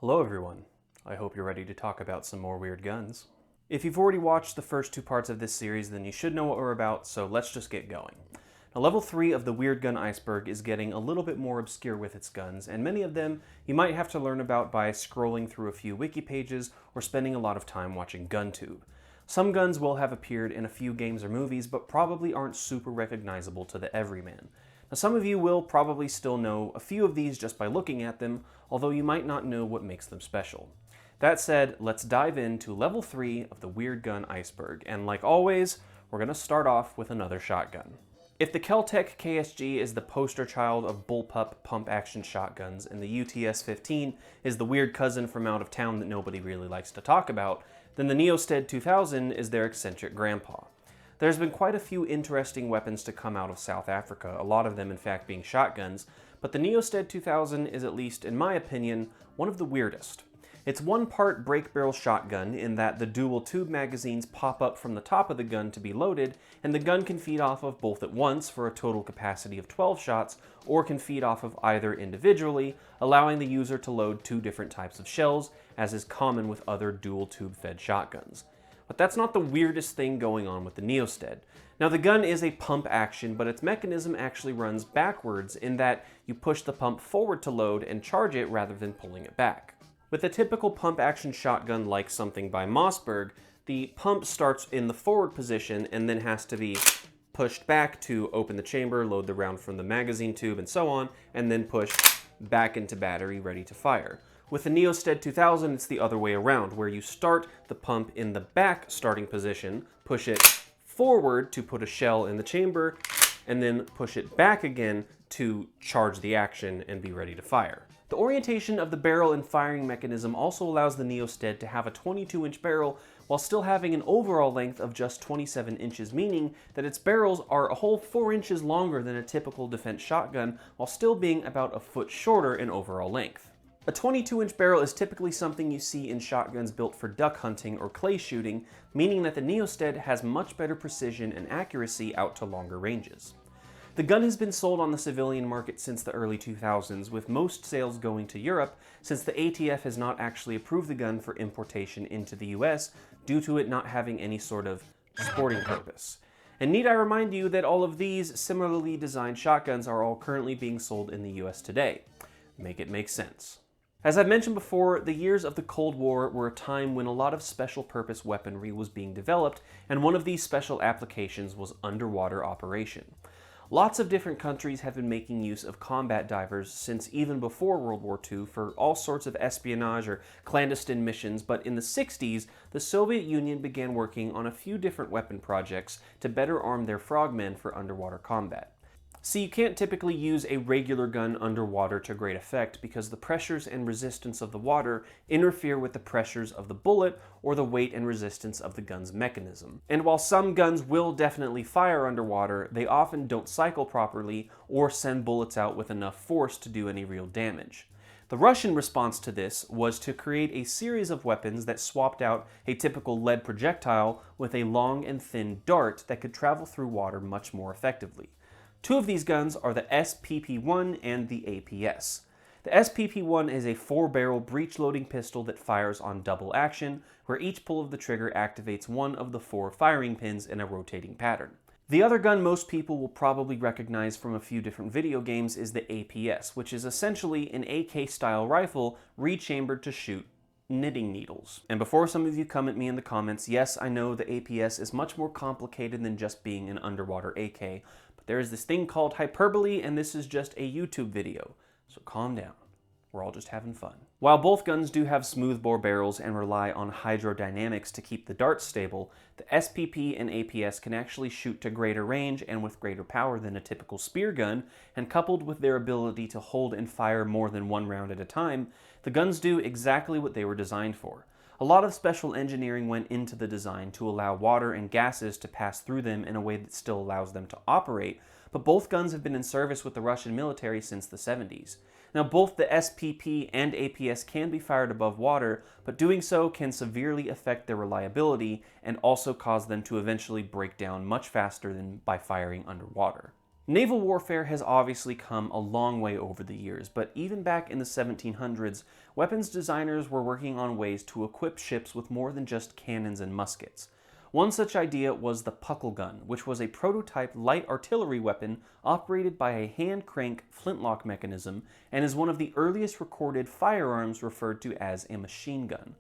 Hello everyone, I hope you're ready to talk about some more weird guns. If you've already watched the first two parts of this series, then you should know what we're about, so let's just get going. Now, level 3 of the Weird Gun Iceberg is getting a little bit more obscure with its guns, and many of them you might have to learn about by scrolling through a few wiki pages or spending a lot of time watching GunTube. Some guns will have appeared in a few games or movies, but probably aren't super recognizable to the everyman. Now, some of you will probably still know a few of these just by looking at them, although you might not know what makes them special. That said, let's dive into level 3 of the Weird Gun Iceberg, and like always, we're going to start off with another shotgun. If the Kel Tec KSG is the poster child of bullpup pump-action shotguns, and the UTS-15 is the weird cousin from out of town that nobody really likes to talk about, then the Neostead 2000 is their eccentric grandpa. There's been quite a few interesting weapons to come out of South Africa, a lot of them in fact being shotguns, but the Neostead 2000 is, at least in my opinion, one of the weirdest. It's one part break barrel shotgun in that the dual tube magazines pop up from the top of the gun to be loaded, and the gun can feed off of both at once for a total capacity of 12 shots, or can feed off of either individually, allowing the user to load two different types of shells, as is common with other dual tube fed shotguns. But that's not the weirdest thing going on with the Neostead. Now, the gun is a pump action, but its mechanism actually runs backwards in that you push the pump forward to load and charge it rather than pulling it back. With a typical pump action shotgun like something by Mossberg, the pump starts in the forward position and then has to be pushed back to open the chamber, load the round from the magazine tube, and so on, and then pushed back into battery ready to fire. With the Neostead 2000, it's the other way around, where you start the pump in the back starting position, push it forward to put a shell in the chamber, and then push it back again to charge the action and be ready to fire. The orientation of the barrel and firing mechanism also allows the Neostead to have a 22-inch barrel while still having an overall length of just 27 inches, meaning that its barrels are a whole 4 inches longer than a typical defense shotgun, while still being about a foot shorter in overall length. A 22-inch barrel is typically something you see in shotguns built for duck hunting or clay shooting, meaning that the Neostead has much better precision and accuracy out to longer ranges. The gun has been sold on the civilian market since the early 2000s, with most sales going to Europe, since the ATF has not actually approved the gun for importation into the US due to it not having any sort of sporting purpose. And need I remind you that all of these similarly designed shotguns are all currently being sold in the US today. Make it make sense. As I've mentioned before, the years of the Cold War were a time when a lot of special purpose weaponry was being developed, and one of these special applications was underwater operation. Lots of different countries have been making use of combat divers since even before World War II for all sorts of espionage or clandestine missions, but in the 60s, the Soviet Union began working on a few different weapon projects to better arm their frogmen for underwater combat. See, you can't typically use a regular gun underwater to great effect because the pressures and resistance of the water interfere with the pressures of the bullet or the weight and resistance of the gun's mechanism. And while some guns will definitely fire underwater, they often don't cycle properly or send bullets out with enough force to do any real damage. The Russian response to this was to create a series of weapons that swapped out a typical lead projectile with a long and thin dart that could travel through water much more effectively. Two of these guns are the SPP-1 and the APS. The SPP-1 is a 4-barrel breech-loading pistol that fires on double action, where each pull of the trigger activates one of the 4 firing pins in a rotating pattern. The other gun most people will probably recognize from a few different video games is the APS, which is essentially an AK-style rifle rechambered to shoot knitting needles. And before some of you come at me in the comments, yes, I know the APS is much more complicated than just being an underwater AK, there is this thing called hyperbole, and this is just a YouTube video, so calm down. We're all just having fun. While both guns do have smoothbore barrels and rely on hydrodynamics to keep the darts stable, the SPP and APS can actually shoot to greater range and with greater power than a typical spear gun, and coupled with their ability to hold and fire more than one round at a time, the guns do exactly what they were designed for. A lot of special engineering went into the design to allow water and gases to pass through them in a way that still allows them to operate, but both guns have been in service with the Russian military since the 70s. Now, both the SPP and APS can be fired above water, but doing so can severely affect their reliability and also cause them to eventually break down much faster than by firing underwater. Naval warfare has obviously come a long way over the years, but even back in the 1700s, weapons designers were working on ways to equip ships with more than just cannons and muskets. One such idea was the Puckle Gun, which was a prototype light artillery weapon operated by a hand-crank flintlock mechanism and is one of the earliest recorded firearms referred to as a machine gun.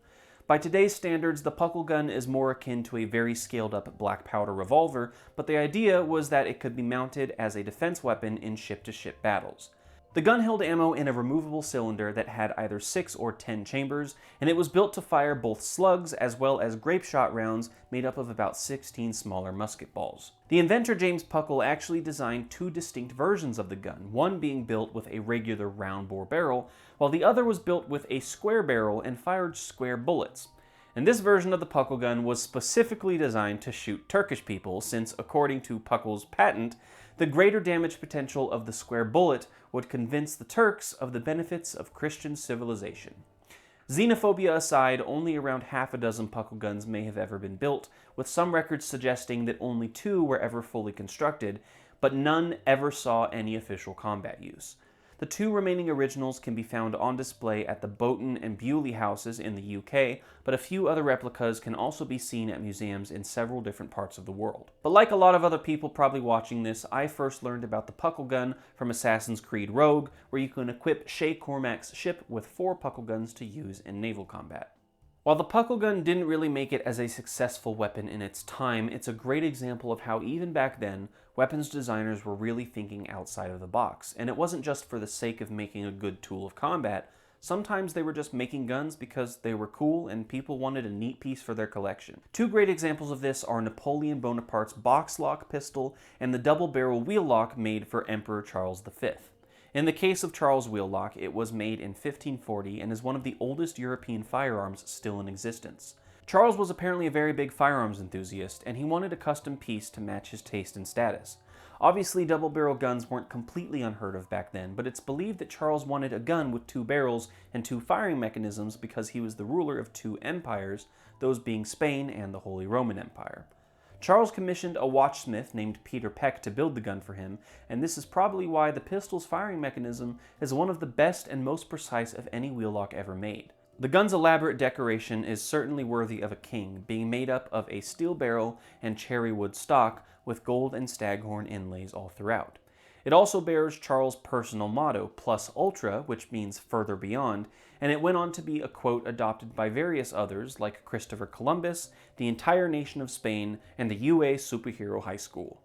By today's standards, the Puckle Gun is more akin to a very scaled-up black powder revolver, but the idea was that it could be mounted as a defense weapon in ship-to-ship battles. The gun held ammo in a removable cylinder that had either 6 or 10 chambers, and it was built to fire both slugs as well as grape shot rounds made up of about 16 smaller musket balls. The inventor James Puckle actually designed 2 distinct versions of the gun, one being built with a regular round bore barrel, while the other was built with a square barrel and fired square bullets. And this version of the Puckle Gun was specifically designed to shoot Turkish people, since according to Puckle's patent, the greater damage potential of the square bullet would convince the Turks of the benefits of Christian civilization. Xenophobia aside, only around half a dozen Puckle guns may have ever been built, with some records suggesting that only 2 were ever fully constructed, but none ever saw any official combat use. The 2 remaining originals can be found on display at the Boughton and Bewley houses in the UK, but a few other replicas can also be seen at museums in several different parts of the world. But like a lot of other people probably watching this, I first learned about the Puckle Gun from Assassin's Creed Rogue, where you can equip Shay Cormac's ship with 4 Puckle Guns to use in naval combat. While the Puckle Gun didn't really make it as a successful weapon in its time, it's a great example of how even back then, weapons designers were really thinking outside of the box. And it wasn't just for the sake of making a good tool of combat. Sometimes they were just making guns because they were cool and people wanted a neat piece for their collection. 2 great examples of this are Napoleon Bonaparte's box lock pistol and the double barrel wheel lock made for Emperor Charles V. In the case of Charles' wheel lock, it was made in 1540 and is one of the oldest European firearms still in existence. Charles was apparently a very big firearms enthusiast, and he wanted a custom piece to match his taste and status. Obviously, double-barrel guns weren't completely unheard of back then, but it's believed that Charles wanted a gun with 2 barrels and 2 firing mechanisms because he was the ruler of 2 empires, those being Spain and the Holy Roman Empire. Charles commissioned a watchsmith named Peter Peck to build the gun for him, and this is probably why the pistol's firing mechanism is one of the best and most precise of any wheel lock ever made. The gun's elaborate decoration is certainly worthy of a king, being made up of a steel barrel and cherry wood stock with gold and staghorn inlays all throughout. It also bears Charles' personal motto, Plus Ultra, which means further beyond, and it went on to be a quote adopted by various others like Christopher Columbus, the entire nation of Spain, and the UA Superhero High School.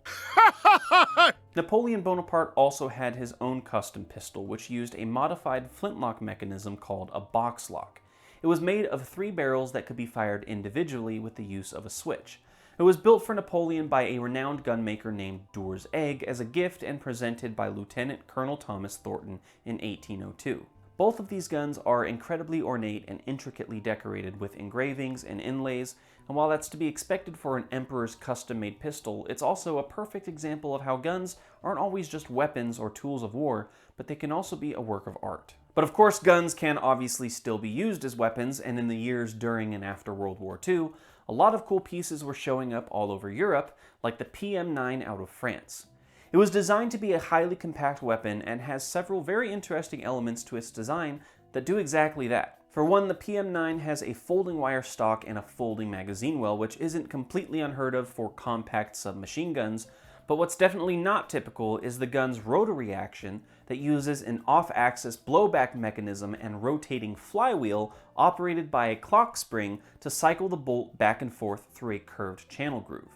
Napoleon Bonaparte also had his own custom pistol, which used a modified flintlock mechanism called a box lock. It was made of 3 barrels that could be fired individually with the use of a switch. It was built for Napoleon by a renowned gunmaker named Door's Egg as a gift and presented by Lieutenant Colonel Thomas Thornton in 1802. Both of these guns are incredibly ornate and intricately decorated with engravings and inlays, and while that's to be expected for an emperor's custom-made pistol, it's also a perfect example of how guns aren't always just weapons or tools of war, but they can also be a work of art. But of course, guns can obviously still be used as weapons, and in the years during and after World War II, a lot of cool pieces were showing up all over Europe, like the PM9 out of France. It was designed to be a highly compact weapon and has several very interesting elements to its design that do exactly that. For one, the PM9 has a folding wire stock and a folding magazine well, which isn't completely unheard of for compact submachine guns, but what's definitely not typical is the gun's rotary action that uses an off-axis blowback mechanism and rotating flywheel operated by a clock spring to cycle the bolt back and forth through a curved channel groove.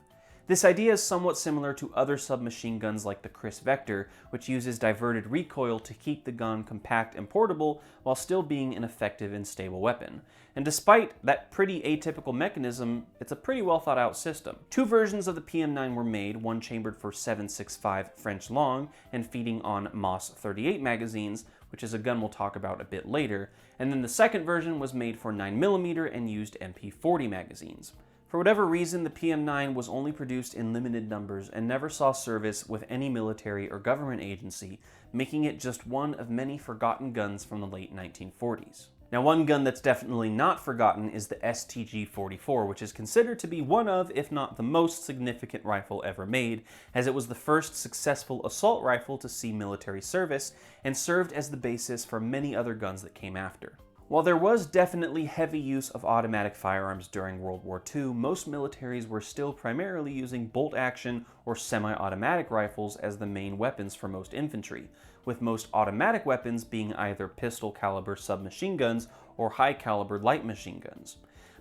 This idea is somewhat similar to other submachine guns like the Chris Vector, which uses diverted recoil to keep the gun compact and portable while still being an effective and stable weapon. And despite that pretty atypical mechanism, it's a pretty well thought out system. 2 versions of the PM9 were made, one chambered for 7.65 French long and feeding on Moss 38 magazines, which is a gun we'll talk about a bit later, and then the second version was made for 9mm and used MP40 magazines. For whatever reason, the PM9 was only produced in limited numbers and never saw service with any military or government agency, making it just one of many forgotten guns from the late 1940s. Now, one gun that's definitely not forgotten is the STG-44, which is considered to be one of, if not the most significant rifle ever made, as it was the first successful assault rifle to see military service and served as the basis for many other guns that came after. While there was definitely heavy use of automatic firearms during World War II, most militaries were still primarily using bolt-action or semi-automatic rifles as the main weapons for most infantry, with most automatic weapons being either pistol-caliber submachine guns or high-caliber light machine guns.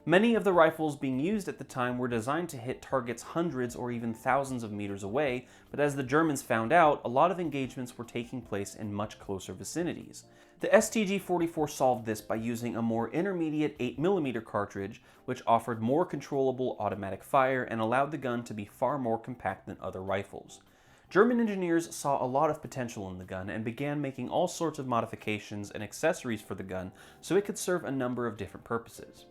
Many of the rifles being used at the time were designed to hit targets hundreds or even thousands of meters away, but as the Germans found out, a lot of engagements were taking place in much closer vicinities. The STG-44 solved this by using a more intermediate 8mm cartridge, which offered more controllable automatic fire and allowed the gun to be far more compact than other rifles. German engineers saw a lot of potential in the gun and began making all sorts of modifications and accessories for the gun so it could serve a number of different purposes.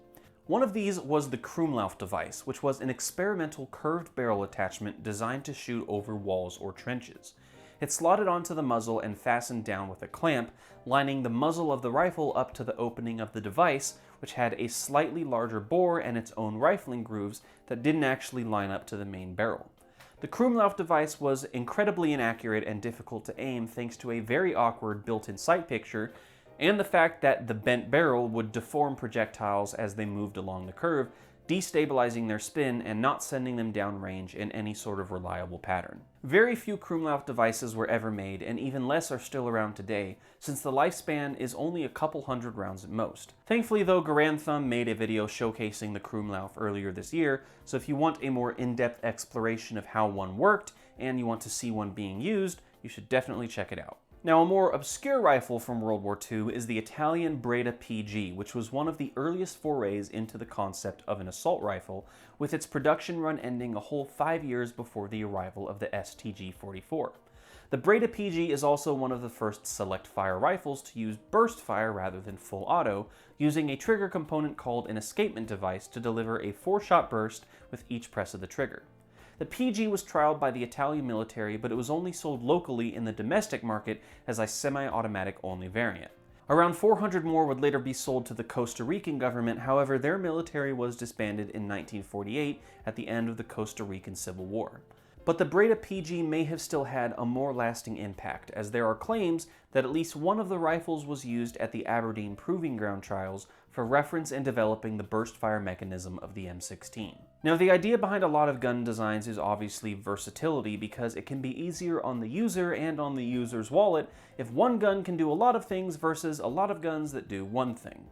One of these was the Krummlauf Device, which was an experimental curved barrel attachment designed to shoot over walls or trenches. It slotted onto the muzzle and fastened down with a clamp, lining the muzzle of the rifle up to the opening of the device, which had a slightly larger bore and its own rifling grooves that didn't actually line up to the main barrel. The Krummlauf device was incredibly inaccurate and difficult to aim thanks to a very awkward built-in sight picture, and the fact that the bent barrel would deform projectiles as they moved along the curve, destabilizing their spin and not sending them downrange in any sort of reliable pattern. Very few Krummlauf devices were ever made, and even less are still around today, since the lifespan is only a couple hundred rounds at most. Thankfully though, Garand made a video showcasing the Krummlauf earlier this year, so if you want a more in-depth exploration of how one worked, and you want to see one being used, you should definitely check it out. Now, a more obscure rifle from World War II is the Italian Breda PG, which was one of the earliest forays into the concept of an assault rifle, with its production run ending a whole 5 years before the arrival of the STG-44. The Breda PG is also one of the first select fire rifles to use burst fire rather than full auto, using a trigger component called an escapement device to deliver a 4-shot burst with each press of the trigger. The PG was trialed by the Italian military, but it was only sold locally in the domestic market as a semi-automatic only variant. Around 400 more would later be sold to the Costa Rican government, however their military was disbanded in 1948 at the end of the Costa Rican Civil War. But the Breda PG may have still had a more lasting impact, as there are claims that at least one of the rifles was used at the Aberdeen Proving Ground trials for reference in developing the burst fire mechanism of the M16. Now, the idea behind a lot of gun designs is obviously versatility, because it can be easier on the user and on the user's wallet if one gun can do a lot of things versus a lot of guns that do one thing.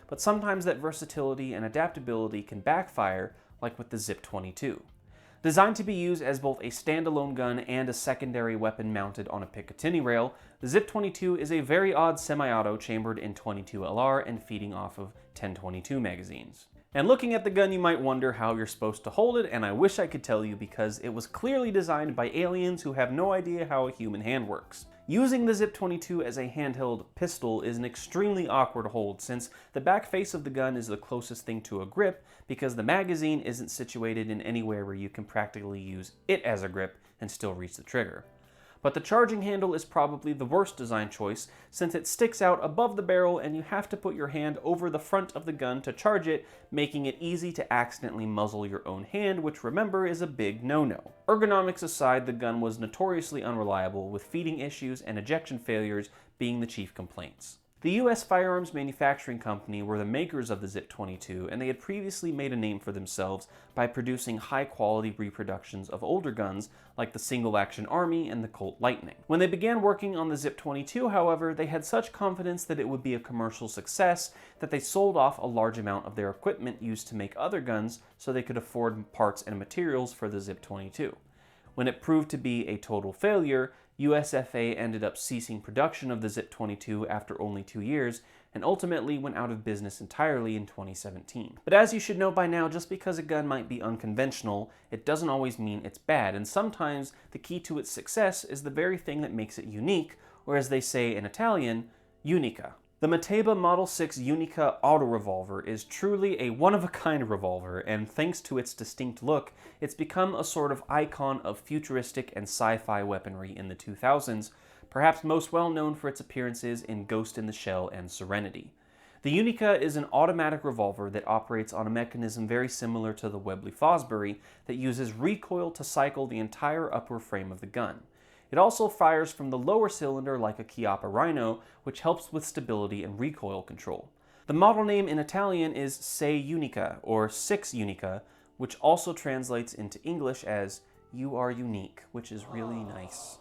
But sometimes that versatility and adaptability can backfire, like with the ZIP-22. Designed to be used as both a standalone gun and a secondary weapon mounted on a Picatinny rail, the ZIP-22 is a very odd semi-auto chambered in .22 LR and feeding off of 10-22 magazines. And looking at the gun, you might wonder how you're supposed to hold it, and I wish I could tell you, because it was clearly designed by aliens who have no idea how a human hand works. Using the ZIP-22 as a handheld pistol is an extremely awkward hold, since the back face of the gun is the closest thing to a grip, because the magazine isn't situated in anywhere where you can practically use it as a grip and still reach the trigger. But the charging handle is probably the worst design choice, since it sticks out above the barrel and you have to put your hand over the front of the gun to charge it, making it easy to accidentally muzzle your own hand, which, remember, is a big no-no. Ergonomics aside, the gun was notoriously unreliable, with feeding issues and ejection failures being the chief complaints. The US Firearms Manufacturing Company were the makers of the ZIP-22, and they had previously made a name for themselves by producing high-quality reproductions of older guns like the single-action Army and the Colt Lightning. When they began working on the ZIP-22, however, they had such confidence that it would be a commercial success that they sold off a large amount of their equipment used to make other guns so they could afford parts and materials for the ZIP-22. When it proved to be a total failure, USFA ended up ceasing production of the ZIP-22 after only 2 years, and ultimately went out of business entirely in 2017. But as you should know by now, just because a gun might be unconventional, it doesn't always mean it's bad, and sometimes the key to its success is the very thing that makes it unique, or as they say in Italian, unica. The Mateba Model 6 Unica Autorevolver is truly a one-of-a-kind revolver, and thanks to its distinct look, it's become a sort of icon of futuristic and sci-fi weaponry in the 2000s, perhaps most well known for its appearances in Ghost in the Shell and Serenity. The Unica is an automatic revolver that operates on a mechanism very similar to the Webley-Fosbury that uses recoil to cycle the entire upper frame of the gun. It also fires from the lower cylinder like a Chiappa Rhino, which helps with stability and recoil control. The model name in Italian is Sei Unica, or Six Unica, which also translates into English as "You are unique," which is really nice.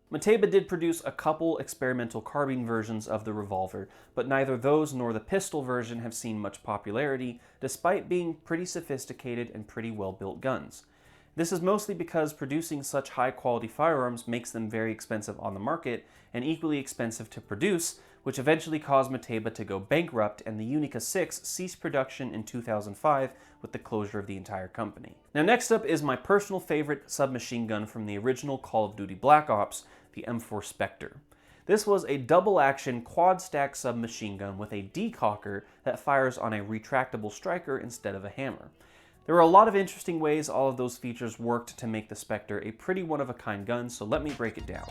Mateba did produce a couple experimental carbine versions of the revolver, but neither those nor the pistol version have seen much popularity, despite being pretty sophisticated and pretty well-built guns. This is mostly because producing such high-quality firearms makes them very expensive on the market and equally expensive to produce, which eventually caused Mateba to go bankrupt, and the Unica 6 ceased production in 2005 with the closure of the entire company. Now next up is my personal favorite submachine gun from the original Call of Duty Black Ops, the M4 Spectre. This was a double-action quad-stack submachine gun with a decocker that fires on a retractable striker instead of a hammer. There are a lot of interesting ways all of those features worked to make the Spectre a pretty one-of-a-kind gun, so let me break it down.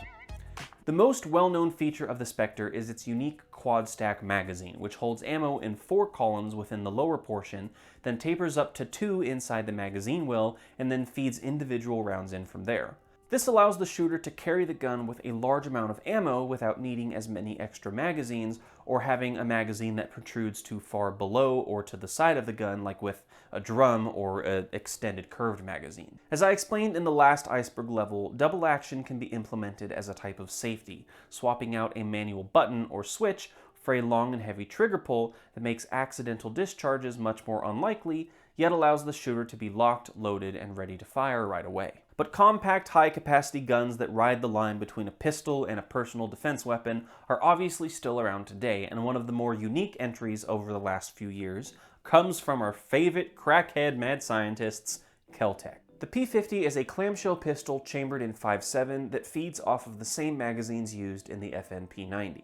The most well-known feature of the Spectre is its unique quad-stack magazine, which holds ammo in 4 columns within the lower portion, then tapers up to 2 inside the magazine well, and then feeds individual rounds in from there. This allows the shooter to carry the gun with a large amount of ammo without needing as many extra magazines or having a magazine that protrudes too far below or to the side of the gun, like with a drum or an extended curved magazine. As I explained in the last Iceberg level, double action can be implemented as a type of safety, swapping out a manual button or switch for a long and heavy trigger pull that makes accidental discharges much more unlikely, yet allows the shooter to be locked, loaded, and ready to fire right away. But compact, high-capacity guns that ride the line between a pistol and a personal defense weapon are obviously still around today, and one of the more unique entries over the last few years comes from our favorite crackhead mad scientists, Kel Tec. The P-50 is a clamshell pistol chambered in 5.7 that feeds off of the same magazines used in the FN-P90.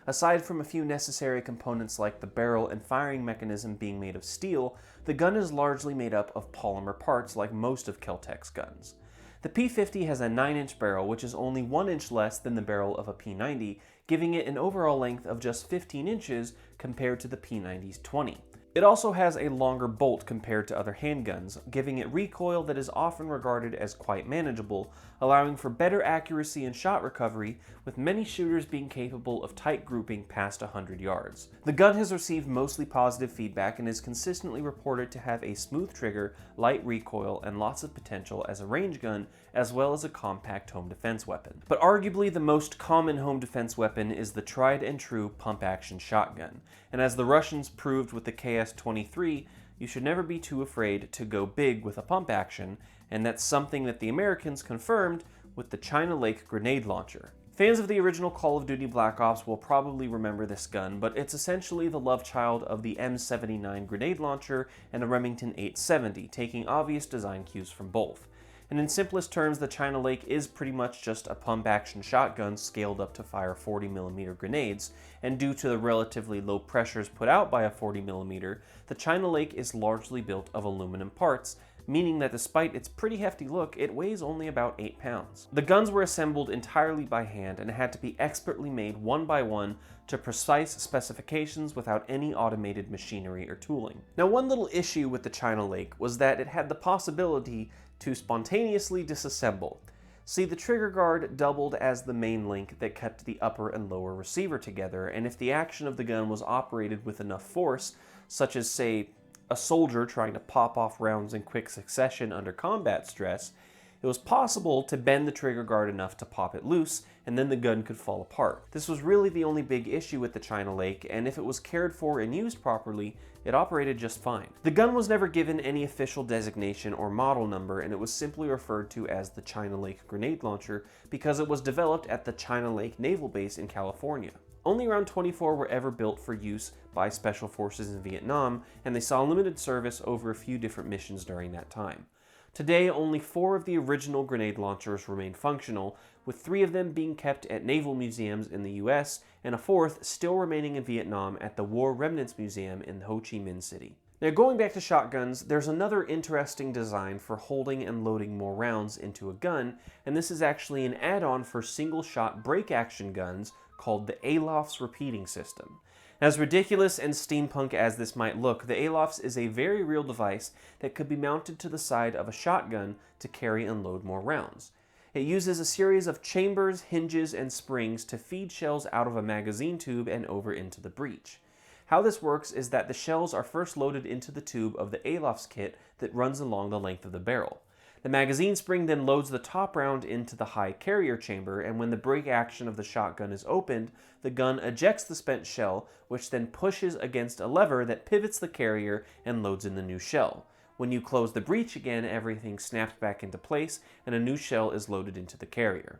Aside from a few necessary components like the barrel and firing mechanism being made of steel, the gun is largely made up of polymer parts like most of Kel Tec's guns. The P-50 has a 9-inch barrel, which is only 1 inch less than the barrel of a P-90, giving it an overall length of just 15 inches compared to the P-90's 20. It also has a longer bolt compared to other handguns, giving it recoil that is often regarded as quite manageable, allowing for better accuracy and shot recovery, with many shooters being capable of tight grouping past 100 yards. The gun has received mostly positive feedback and is consistently reported to have a smooth trigger, light recoil, and lots of potential as a range gun, as well as a compact home defense weapon. But arguably the most common home defense weapon is the tried and true pump-action shotgun, and as the Russians proved with the KS-23, you should never be too afraid to go big with a pump action, and that's something that the Americans confirmed with the China Lake grenade launcher. Fans of the original Call of Duty Black Ops will probably remember this gun, but it's essentially the love child of the M79 grenade launcher and the Remington 870, taking obvious design cues from both. And in simplest terms, the China Lake is pretty much just a pump-action shotgun scaled up to fire 40mm grenades, and due to the relatively low pressures put out by a 40mm, the China Lake is largely built of aluminum parts, meaning that despite its pretty hefty look, it weighs only about 8 pounds. The guns were assembled entirely by hand and had to be expertly made one by one to precise specifications without any automated machinery or tooling. Now, one little issue with the China Lake was that it had the possibility to spontaneously disassemble. See, the trigger guard doubled as the main link that kept the upper and lower receiver together, and if the action of the gun was operated with enough force, such as, say, a soldier trying to pop off rounds in quick succession under combat stress, it was possible to bend the trigger guard enough to pop it loose, and then the gun could fall apart. This was really the only big issue with the China Lake, and if it was cared for and used properly, it operated just fine. The gun was never given any official designation or model number, and it was simply referred to as the China Lake grenade launcher because it was developed at the China Lake Naval Base in California. Only around 24 were ever built for use by special forces in Vietnam, and they saw limited service over a few different missions during that time. Today, only 4 of the original grenade launchers remain functional, with 3 of them being kept at naval museums in the US, and a 4th still remaining in Vietnam at the War Remnants Museum in Ho Chi Minh City. Now, going back to shotguns, there's another interesting design for holding and loading more rounds into a gun, and this is actually an add-on for single-shot break-action guns called the Alof's repeating system. As ridiculous and steampunk as this might look, the Alofs is a very real device that could be mounted to the side of a shotgun to carry and load more rounds. It uses a series of chambers, hinges, and springs to feed shells out of a magazine tube and over into the breech. How this works is that the shells are first loaded into the tube of the Alof's kit that runs along the length of the barrel. The magazine spring then loads the top round into the high carrier chamber, and when the brake action of the shotgun is opened, the gun ejects the spent shell, which then pushes against a lever that pivots the carrier and loads in the new shell. When you close the breech again, everything snaps back into place and a new shell is loaded into the carrier.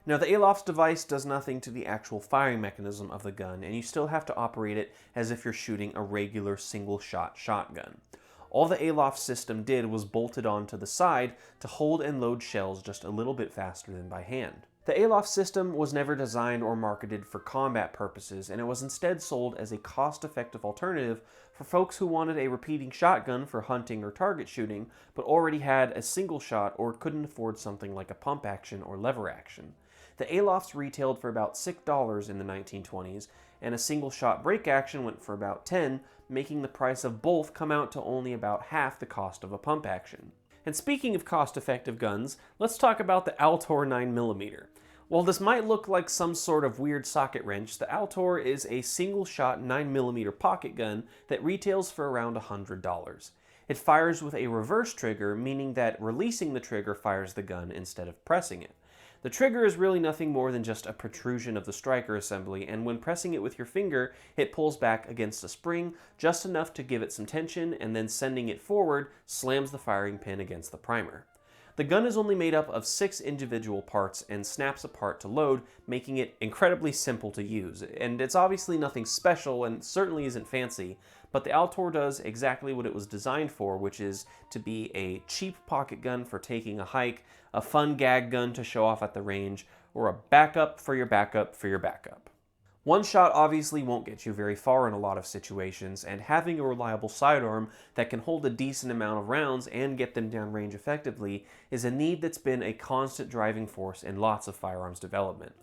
Now, the Alof's device does nothing to the actual firing mechanism of the gun, and you still have to operate it as if you're shooting a regular single-shot shotgun. All the Alof system did was bolted onto the side to hold and load shells just a little bit faster than by hand. The Alof system was never designed or marketed for combat purposes, and it was instead sold as a cost-effective alternative for folks who wanted a repeating shotgun for hunting or target shooting, but already had a single shot or couldn't afford something like a pump action or lever action. The Alofs retailed for about $6 in the 1920s, and a single shot break action went for about $10, making the price of both come out to only about half the cost of a pump action. And speaking of cost-effective guns, let's talk about the Altor 9mm. While this might look like some sort of weird socket wrench, the Altor is a single-shot 9mm pocket gun that retails for around $100. It fires with a reverse trigger, meaning that releasing the trigger fires the gun instead of pressing it. The trigger is really nothing more than just a protrusion of the striker assembly, and when pressing it with your finger, it pulls back against a spring just enough to give it some tension, and then sending it forward slams the firing pin against the primer. The gun is only made up of 6 individual parts and snaps apart to load, making it incredibly simple to use. And it's obviously nothing special and certainly isn't fancy, but the Altor does exactly what it was designed for, which is to be a cheap pocket gun for taking a hike, a fun gag gun to show off at the range, or a backup for your backup for your backup. One shot obviously won't get you very far in a lot of situations, and having a reliable sidearm that can hold a decent amount of rounds and get them downrange effectively is a need that's been a constant driving force in lots of firearms development.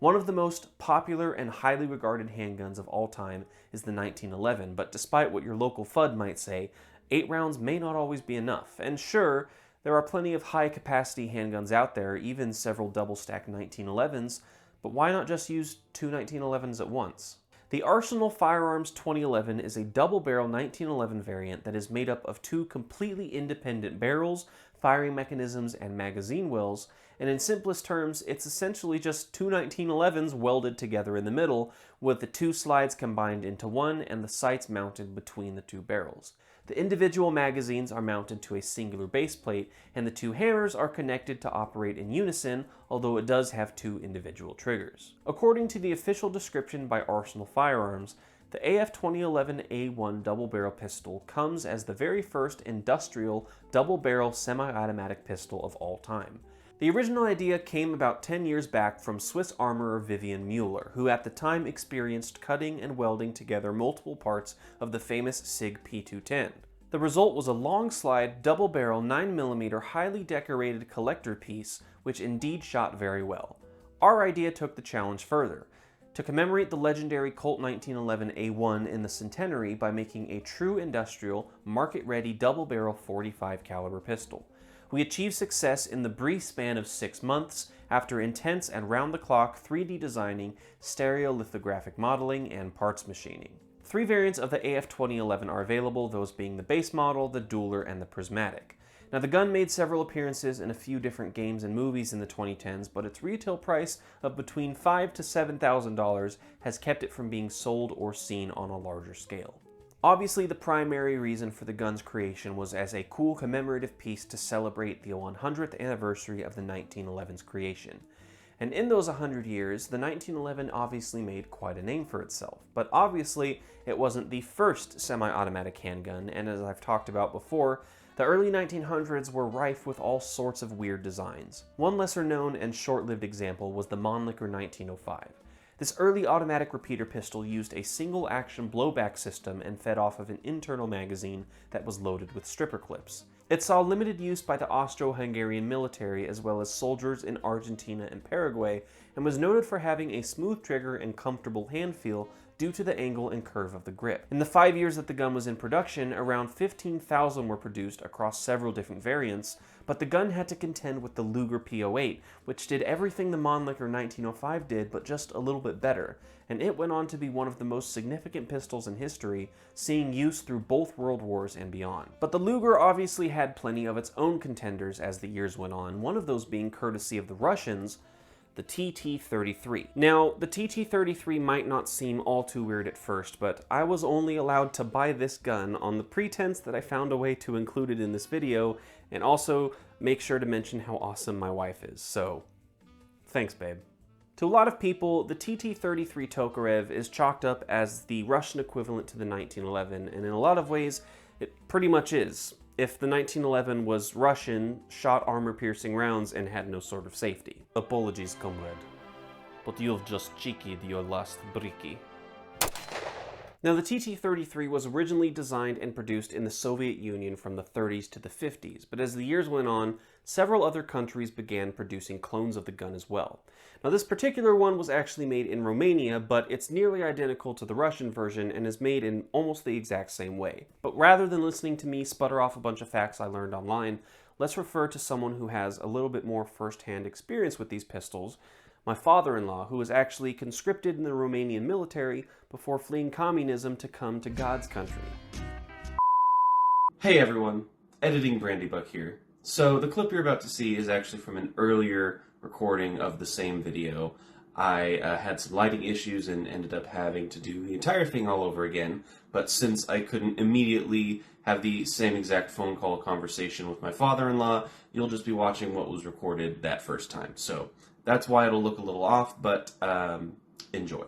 One of the most popular and highly regarded handguns of all time is the 1911, but despite what your local FUD might say, 8 rounds may not always be enough. And sure, there are plenty of high-capacity handguns out there, even several double-stack 1911s, but why not just use 2 1911s at once? The Arsenal Firearms 2011 is a double-barrel 1911 variant that is made up of 2 completely independent barrels, firing mechanisms, and magazine wells, and in simplest terms, it's essentially just 2 1911s welded together in the middle, with the 2 slides combined into one and the sights mounted between the 2 barrels. The individual magazines are mounted to a singular base plate, and the 2 hammers are connected to operate in unison, although it does have 2 individual triggers. According to the official description by Arsenal Firearms, the AF 2011A1 double-barrel pistol comes as the very first industrial double-barrel semi-automatic pistol of all time. The original idea came about 10 years back from Swiss armorer Vivian Müller, who at the time experienced cutting and welding together multiple parts of the famous SIG P210. The result was a long slide, double-barrel 9mm highly decorated collector piece, which indeed shot very well. Our idea took the challenge further, to commemorate the legendary Colt 1911A1 in the centenary by making a true industrial, market-ready double-barrel .45 caliber pistol. We achieved success in the brief span of 6 months after intense and round-the-clock 3D designing, stereolithographic modeling, and parts machining. 3 variants of the AF 2011 are available, those being the base model, the dueler, and the prismatic. Now, the gun made several appearances in a few different games and movies in the 2010s, but its retail price of between $5,000 to $7,000 has kept it from being sold or seen on a larger scale. Obviously, the primary reason for the gun's creation was as a cool commemorative piece to celebrate the 100th anniversary of the 1911's creation. And in those 100 years, the 1911 obviously made quite a name for itself. But obviously, it wasn't the first semi-automatic handgun, and as I've talked about before, the early 1900s were rife with all sorts of weird designs. One lesser-known and short-lived example was the Mannlicher 1905. This early automatic repeater pistol used a single-action blowback system and fed off of an internal magazine that was loaded with stripper clips. It saw limited use by the Austro-Hungarian military as well as soldiers in Argentina and Paraguay, and was noted for having a smooth trigger and comfortable hand feel due to the angle and curve of the grip. In the 5 years that the gun was in production, around 15,000 were produced across several different variants, but the gun had to contend with the Luger P-08, which did everything the Mannlicher 1905 did, but just a little bit better, and it went on to be one of the most significant pistols in history, seeing use through both world wars and beyond. But the Luger obviously had plenty of its own contenders as the years went on, one of those being courtesy of the Russians, the TT-33. Now, the TT-33 might not seem all too weird at first, but I was only allowed to buy this gun on the pretense that I found a way to include it in this video, and also make sure to mention how awesome my wife is, so thanks, babe. To a lot of people, the TT-33 Tokarev is chalked up as the Russian equivalent to the 1911, and in a lot of ways, it pretty much is. If the 1911 was Russian, shot armor-piercing rounds, and had no sort of safety. Apologies, comrade, but you've just cheekied your last bricky. Now, the TT-33 was originally designed and produced in the Soviet Union from the 30s to the 50s, but as the years went on, several other countries began producing clones of the gun as well. Now, this particular one was actually made in Romania, but it's nearly identical to the Russian version and is made in almost the exact same way. But rather than listening to me sputter off a bunch of facts I learned online, let's refer to someone who has a little bit more first-hand experience with these pistols, my father-in-law, who was actually conscripted in the Romanian military before fleeing communism to come to God's country. Hey everyone, Editing Brandybuck here. So the clip you're about to see is actually from an earlier recording of the same video. I had some lighting issues and ended up having to do the entire thing all over again, but since I couldn't immediately have the same exact phone call conversation with my father-in-law, you'll just be watching what was recorded that first time. So that's why it'll look a little off, but enjoy.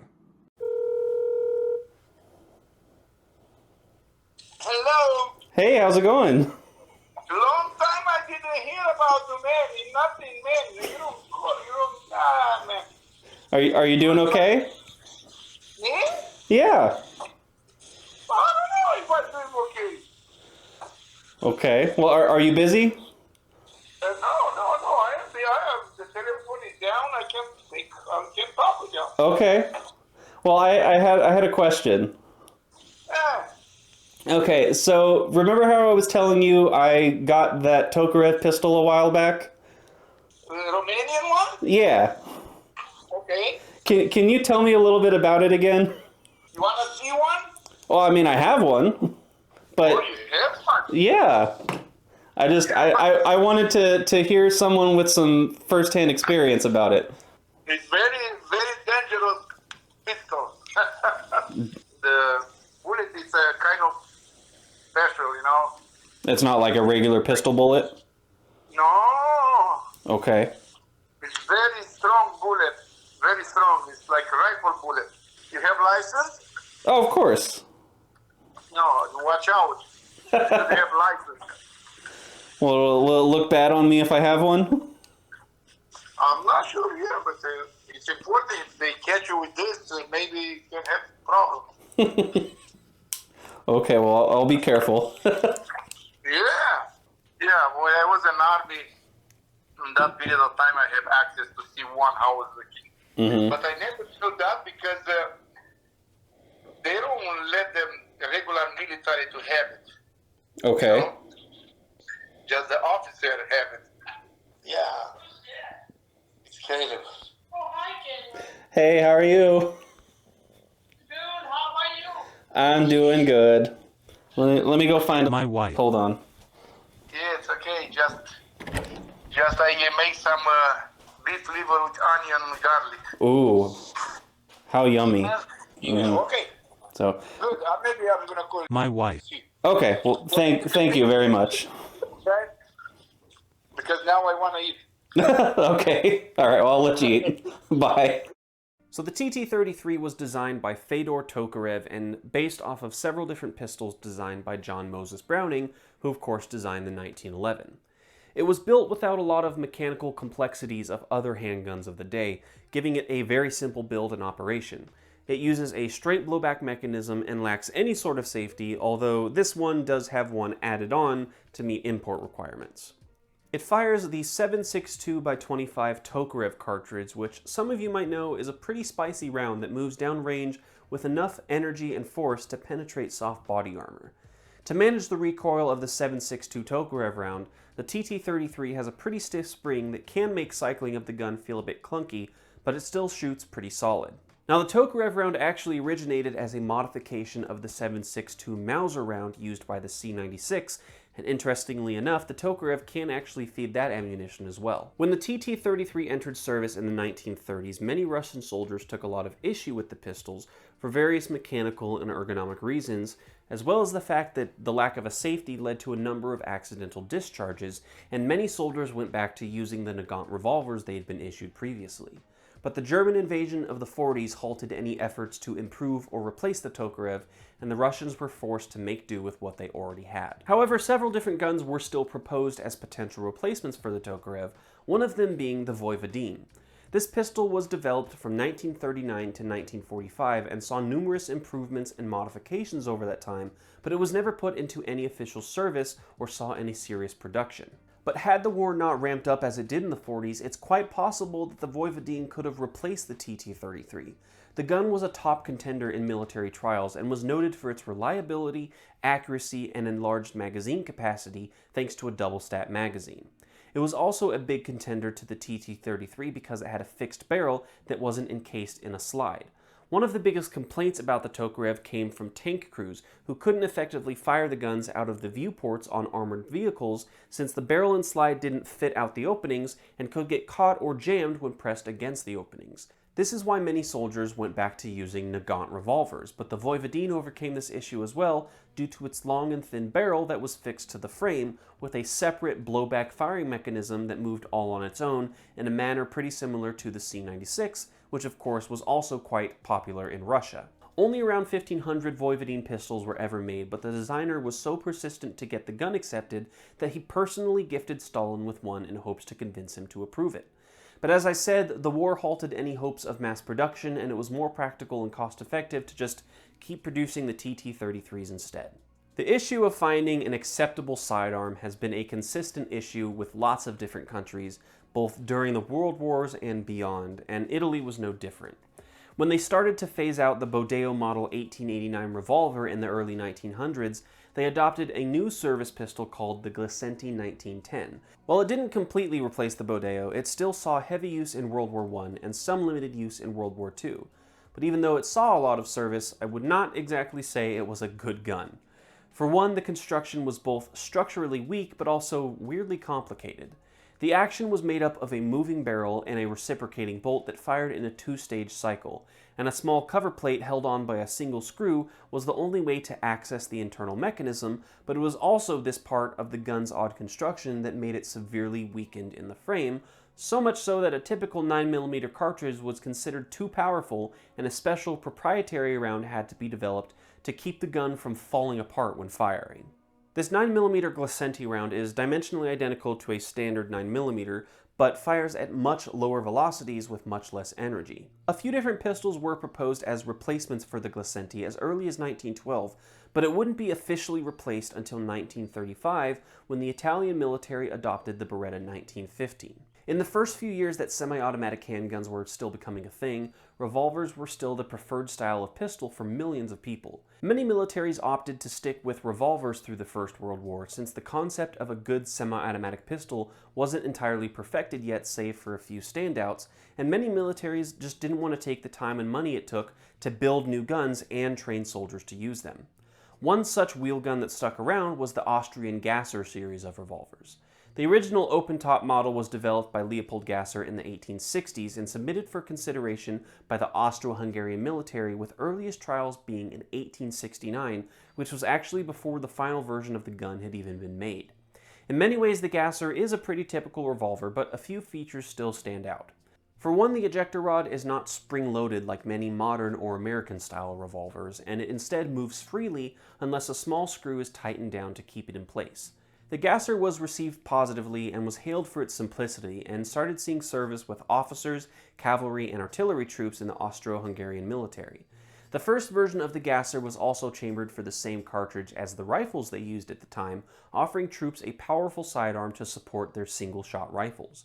Hello. Hey, how's it going? Long time I didn't hear about you, man. Nothing, man. You don't, man. Are you doing okay? Me? Yeah. I don't know if I'm doing okay. Okay. Well, are you busy? No. I am. The telephone is down. I can't speak. I can't talk with you. Okay. Well, I had a question. Okay, so remember how I was telling you I got that Tokarev pistol a while back? The Romanian one? Yeah. Okay. Can you tell me a little bit about it again? You want to see one? Well, I mean, I have one, but Oh, you have one? yeah. I wanted to hear someone with some first-hand experience about it. It's very, very dangerous pistol. The bullet is a kind of special, you know. It's not like a regular pistol bullet? No. Okay. It's very strong bullet. Very strong. It's like a rifle bullet. You have license? Oh, of course. No, watch out. You should have license. Well, will it look bad on me if I have one? I'm not sure, yeah, but it's important. If they catch you with this, maybe you can have problems. Okay, well, I'll be careful. Yeah. Well, I was in army. In that period of time, I have access to see one how was looking. Mm-hmm. But I never saw that because they don't let them, the regular military, to have it. Okay. You know? Just the officer have it. Yeah. It's Caleb. Oh, hi, Caleb. Hey, how are you? Good, how are you? I'm doing good. Let me go find my wife. Hold on. Yeah, it's okay. Just I make some beef liver with onion and garlic. Ooh, how yummy. Yeah. Okay. So, Good. Maybe I'm gonna call My wife. okay. Well, thank you very much. Okay. Because now I want to eat. Okay. All right. Well, I'll let you eat. Bye. So the TT-33 was designed by Fedor Tokarev and based off of several different pistols designed by John Moses Browning, who of course designed the 1911. It was built without a lot of mechanical complexities of other handguns of the day, giving it a very simple build and operation. It uses a straight blowback mechanism and lacks any sort of safety, although this one does have one added on to meet import requirements. It fires the 7.62x25 Tokarev cartridge, which some of you might know is a pretty spicy round that moves downrange with enough energy and force to penetrate soft body armor. To manage the recoil of the 7.62 Tokarev round, the TT-33 has a pretty stiff spring that can make cycling of the gun feel a bit clunky, but it still shoots pretty solid. Now, the Tokarev round actually originated as a modification of the 7.62 Mauser round used by the C-96, and interestingly enough, the Tokarev can actually feed that ammunition as well. When the TT-33 entered service in the 1930s, many Russian soldiers took a lot of issue with the pistols for various mechanical and ergonomic reasons, as well as the fact that the lack of a safety led to a number of accidental discharges, and many soldiers went back to using the Nagant revolvers they had been issued previously. But the German invasion of the 40s halted any efforts to improve or replace the Tokarev, and the Russians were forced to make do with what they already had. However, several different guns were still proposed as potential replacements for the Tokarev, one of them being the Voevodin. This pistol was developed from 1939 to 1945 and saw numerous improvements and modifications over that time, but it was never put into any official service or saw any serious production. But had the war not ramped up as it did in the 40s, it's quite possible that the Voevodin could have replaced the TT-33. The gun was a top contender in military trials and was noted for its reliability, accuracy, and enlarged magazine capacity thanks to a double-stat magazine. It was also a big contender to the TT-33 because it had a fixed barrel that wasn't encased in a slide. One of the biggest complaints about the Tokarev came from tank crews who couldn't effectively fire the guns out of the viewports on armored vehicles since the barrel and slide didn't fit out the openings and could get caught or jammed when pressed against the openings. This is why many soldiers went back to using Nagant revolvers, but the Voevodin overcame this issue as well due to its long and thin barrel that was fixed to the frame with a separate blowback firing mechanism that moved all on its own in a manner pretty similar to the C-96, which of course was also quite popular in Russia. Only around 1,500 Voevodin pistols were ever made, but the designer was so persistent to get the gun accepted that he personally gifted Stalin with one in hopes to convince him to approve it. But as I said, the war halted any hopes of mass production, and it was more practical and cost-effective to just keep producing the TT-33s instead. The issue of finding an acceptable sidearm has been a consistent issue with lots of different countries, both during the World Wars and beyond, and Italy was no different. When they started to phase out the Bodeo Model 1889 revolver in the early 1900s, they adopted a new service pistol called the Glisenti 1910. While it didn't completely replace the Bodeo, it still saw heavy use in World War I and some limited use in World War II. But even though it saw a lot of service, I would not exactly say it was a good gun. For one, the construction was both structurally weak but also weirdly complicated. The action was made up of a moving barrel and a reciprocating bolt that fired in a two-stage cycle, and a small cover plate held on by a single screw was the only way to access the internal mechanism, but it was also this part of the gun's odd construction that made it severely weakened in the frame, so much so that a typical 9mm cartridge was considered too powerful, and a special proprietary round had to be developed to keep the gun from falling apart when firing. This 9mm Glisenti round is dimensionally identical to a standard 9mm, but fires at much lower velocities with much less energy. A few different pistols were proposed as replacements for the Glisenti as early as 1912, but it wouldn't be officially replaced until 1935 when the Italian military adopted the Beretta 1915. In the first few years that semi-automatic handguns were still becoming a thing, revolvers were still the preferred style of pistol for millions of people. Many militaries opted to stick with revolvers through the First World War, since the concept of a good semi-automatic pistol wasn't entirely perfected yet, save for a few standouts, and many militaries just didn't want to take the time and money it took to build new guns and train soldiers to use them. One such wheel gun that stuck around was the Austrian Gasser series of revolvers. The original open-top model was developed by Leopold Gasser in the 1860s and submitted for consideration by the Austro-Hungarian military, with earliest trials being in 1869, which was actually before the final version of the gun had even been made. In many ways, the Gasser is a pretty typical revolver, but a few features still stand out. For one, the ejector rod is not spring-loaded like many modern or American-style revolvers, and it instead moves freely unless a small screw is tightened down to keep it in place. The Gasser was received positively and was hailed for its simplicity, and started seeing service with officers, cavalry, and artillery troops in the Austro-Hungarian military. The first version of the Gasser was also chambered for the same cartridge as the rifles they used at the time, offering troops a powerful sidearm to support their single-shot rifles.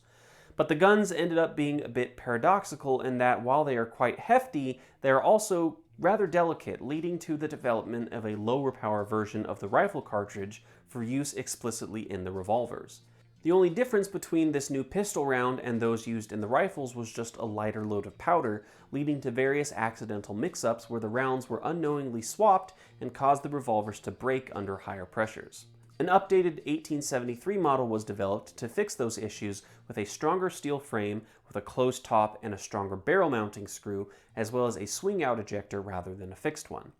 But the guns ended up being a bit paradoxical in that while they are quite hefty, they are also rather delicate, leading to the development of a lower power version of the rifle cartridge for use explicitly in the revolvers. The only difference between this new pistol round and those used in the rifles was just a lighter load of powder, leading to various accidental mix-ups where the rounds were unknowingly swapped and caused the revolvers to break under higher pressures. An updated 1873 model was developed to fix those issues with a stronger steel frame with a closed top and a stronger barrel mounting screw, as well as a swing-out ejector rather than a fixed one.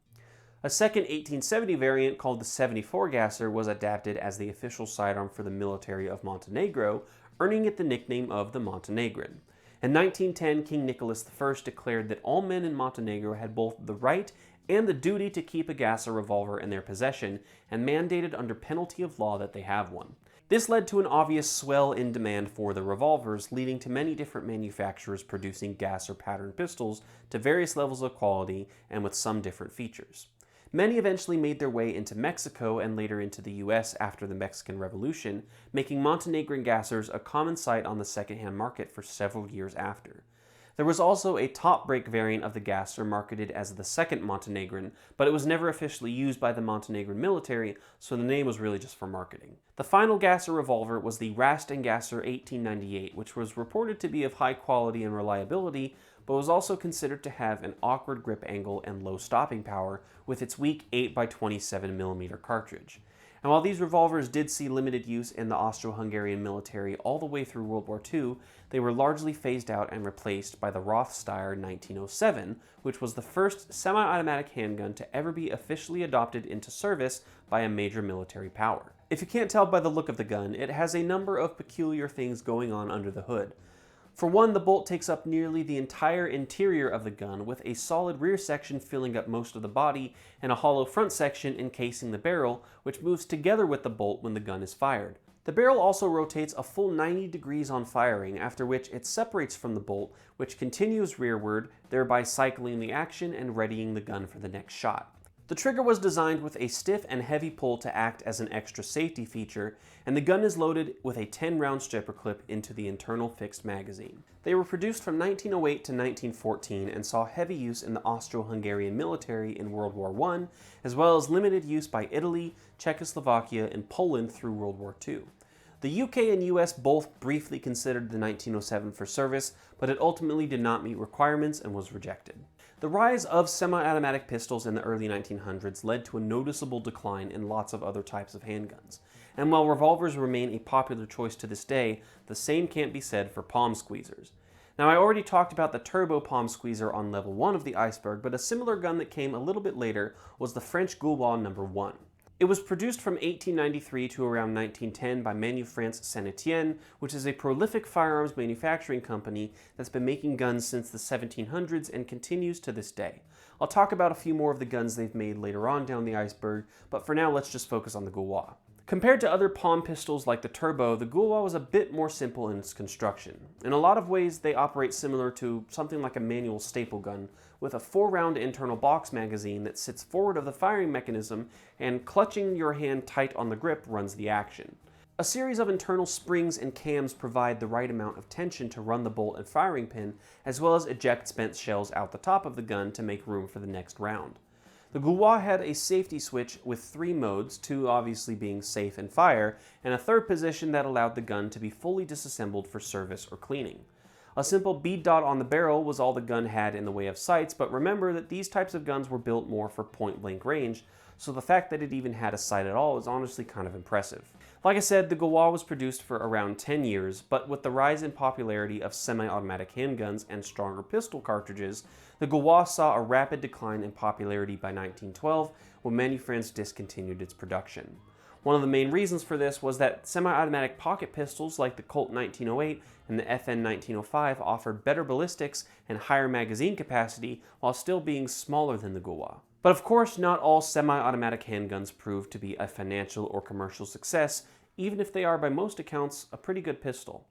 A second 1870 variant called the 74 Gasser was adapted as the official sidearm for the military of Montenegro, earning it the nickname of the Montenegrin. In 1910, King Nicholas I declared that all men in Montenegro had both the right and the duty to keep a Gasser revolver in their possession, and mandated under penalty of law that they have one. This led to an obvious swell in demand for the revolvers, leading to many different manufacturers producing Gasser pattern pistols to various levels of quality and with some different features. Many eventually made their way into Mexico and later into the US after the Mexican Revolution, making Montenegrin Gassers a common sight on the secondhand market for several years after. There was also a top break variant of the Gasser marketed as the second Montenegrin, but it was never officially used by the Montenegrin military, so the name was really just for marketing. The final Gasser revolver was the Rast & Gasser 1898, which was reported to be of high quality and reliability, but was also considered to have an awkward grip angle and low stopping power with its weak 8x27mm cartridge. And while these revolvers did see limited use in the Austro-Hungarian military all the way through World War II, they were largely phased out and replaced by the Roth-Steyr 1907, which was the first semi-automatic handgun to ever be officially adopted into service by a major military power. If you can't tell by the look of the gun, it has a number of peculiar things going on under the hood. For one, the bolt takes up nearly the entire interior of the gun, with a solid rear section filling up most of the body and a hollow front section encasing the barrel, which moves together with the bolt when the gun is fired. The barrel also rotates a full 90 degrees on firing, after which it separates from the bolt, which continues rearward, thereby cycling the action and readying the gun for the next shot. The trigger was designed with a stiff and heavy pull to act as an extra safety feature, and the gun is loaded with a 10-round stripper clip into the internal fixed magazine. They were produced from 1908 to 1914 and saw heavy use in the Austro-Hungarian military in World War I, as well as limited use by Italy, Czechoslovakia, and Poland through World War II. The UK and US both briefly considered the 1907 for service, but it ultimately did not meet requirements and was rejected. The rise of semi-automatic pistols in the early 1900s led to a noticeable decline in lots of other types of handguns. And while revolvers remain a popular choice to this day, the same can't be said for palm squeezers. Now, I already talked about the turbo palm squeezer on level 1 of the Iceberg, but a similar gun that came a little bit later was the French Gaulois No. 1. It was produced from 1893 to around 1910 by Manufrance Saint-Etienne, which is a prolific firearms manufacturing company that's been making guns since the 1700s and continues to this day. I'll talk about a few more of the guns they've made later on down the Iceberg, but for now let's just focus on the Gaulois. Compared to other palm pistols like the Turbo, the Gaulois was a bit more simple in its construction. In a lot of ways, they operate similar to something like a manual staple gun, with a 4-round internal box magazine that sits forward of the firing mechanism, and clutching your hand tight on the grip runs the action. A series of internal springs and cams provide the right amount of tension to run the bolt and firing pin, as well as eject spent shells out the top of the gun to make room for the next round. The Gaulois had a safety switch with 3 modes, 2 obviously being safe and fire, and a third position that allowed the gun to be fully disassembled for service or cleaning. A simple bead dot on the barrel was all the gun had in the way of sights, but remember that these types of guns were built more for point-blank range, so the fact that it even had a sight at all is honestly kind of impressive. Like I said, the Gaulois was produced for around 10 years, but with the rise in popularity of semi-automatic handguns and stronger pistol cartridges, the Gaulois saw a rapid decline in popularity by 1912 when Manufrance discontinued its production. One of the main reasons for this was that semi-automatic pocket pistols like the Colt 1908 and the FN 1905 offered better ballistics and higher magazine capacity while still being smaller than the Gaulois. But of course, not all semi-automatic handguns prove to be a financial or commercial success, even if they are by most accounts a pretty good pistol.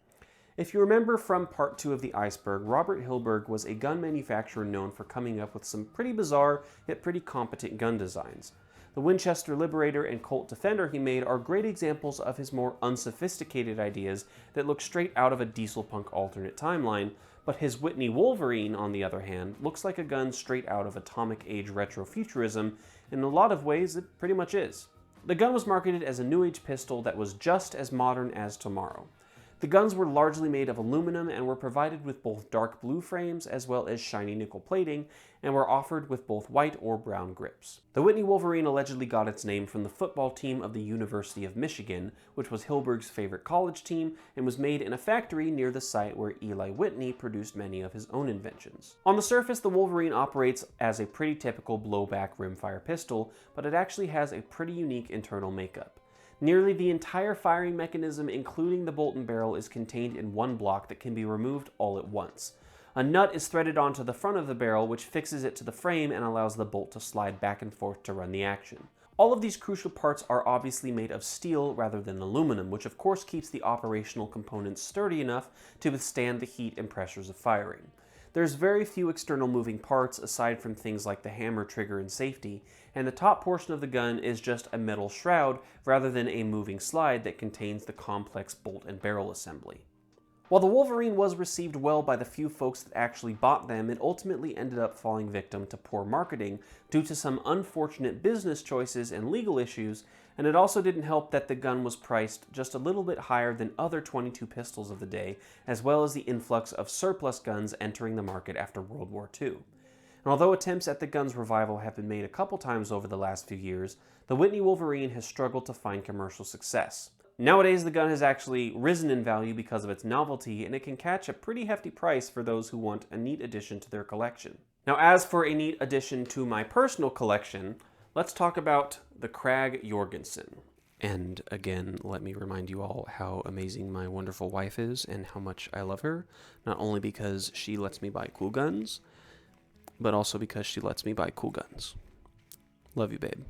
If you remember from part 2 of the Iceberg, Robert Hilberg was a gun manufacturer known for coming up with some pretty bizarre yet pretty competent gun designs. The Winchester Liberator and Colt Defender he made are great examples of his more unsophisticated ideas that look straight out of a diesel punk alternate timeline, But his Whitney Wolverine, on the other hand, looks like a gun straight out of atomic age retrofuturism, and in a lot of ways it pretty much is. The gun was marketed as a new age pistol that was just as modern as tomorrow. The guns were largely made of aluminum and were provided with both dark blue frames as well as shiny nickel plating, and were offered with both white or brown grips. The Whitney Wolverine allegedly got its name from the football team of the University of Michigan, which was Hilberg's favorite college team, and was made in a factory near the site where Eli Whitney produced many of his own inventions. On the surface, the Wolverine operates as a pretty typical blowback rimfire pistol, but it actually has a pretty unique internal makeup. Nearly the entire firing mechanism, including the bolt and barrel, is contained in one block that can be removed all at once. A nut is threaded onto the front of the barrel, which fixes it to the frame and allows the bolt to slide back and forth to run the action. All of these crucial parts are obviously made of steel rather than aluminum, which of course keeps the operational components sturdy enough to withstand the heat and pressures of firing. There's very few external moving parts aside from things like the hammer, trigger, and safety, and the top portion of the gun is just a metal shroud rather than a moving slide that contains the complex bolt and barrel assembly. While the Wolverine was received well by the few folks that actually bought them, it ultimately ended up falling victim to poor marketing due to some unfortunate business choices and legal issues, and it also didn't help that the gun was priced just a little bit higher than other .22 pistols of the day, as well as the influx of surplus guns entering the market after World War II. And although attempts at the gun's revival have been made a couple times over the last few years, the Whitney Wolverine has struggled to find commercial success. Nowadays, the gun has actually risen in value because of its novelty, and it can catch a pretty hefty price for those who want a neat addition to their collection. Now, as for a neat addition to my personal collection, let's talk about the Krag-Jorgenson. And again, let me remind you all how amazing my wonderful wife is and how much I love her, not only because she lets me buy cool guns, but also because she lets me buy cool guns. Love you, babe.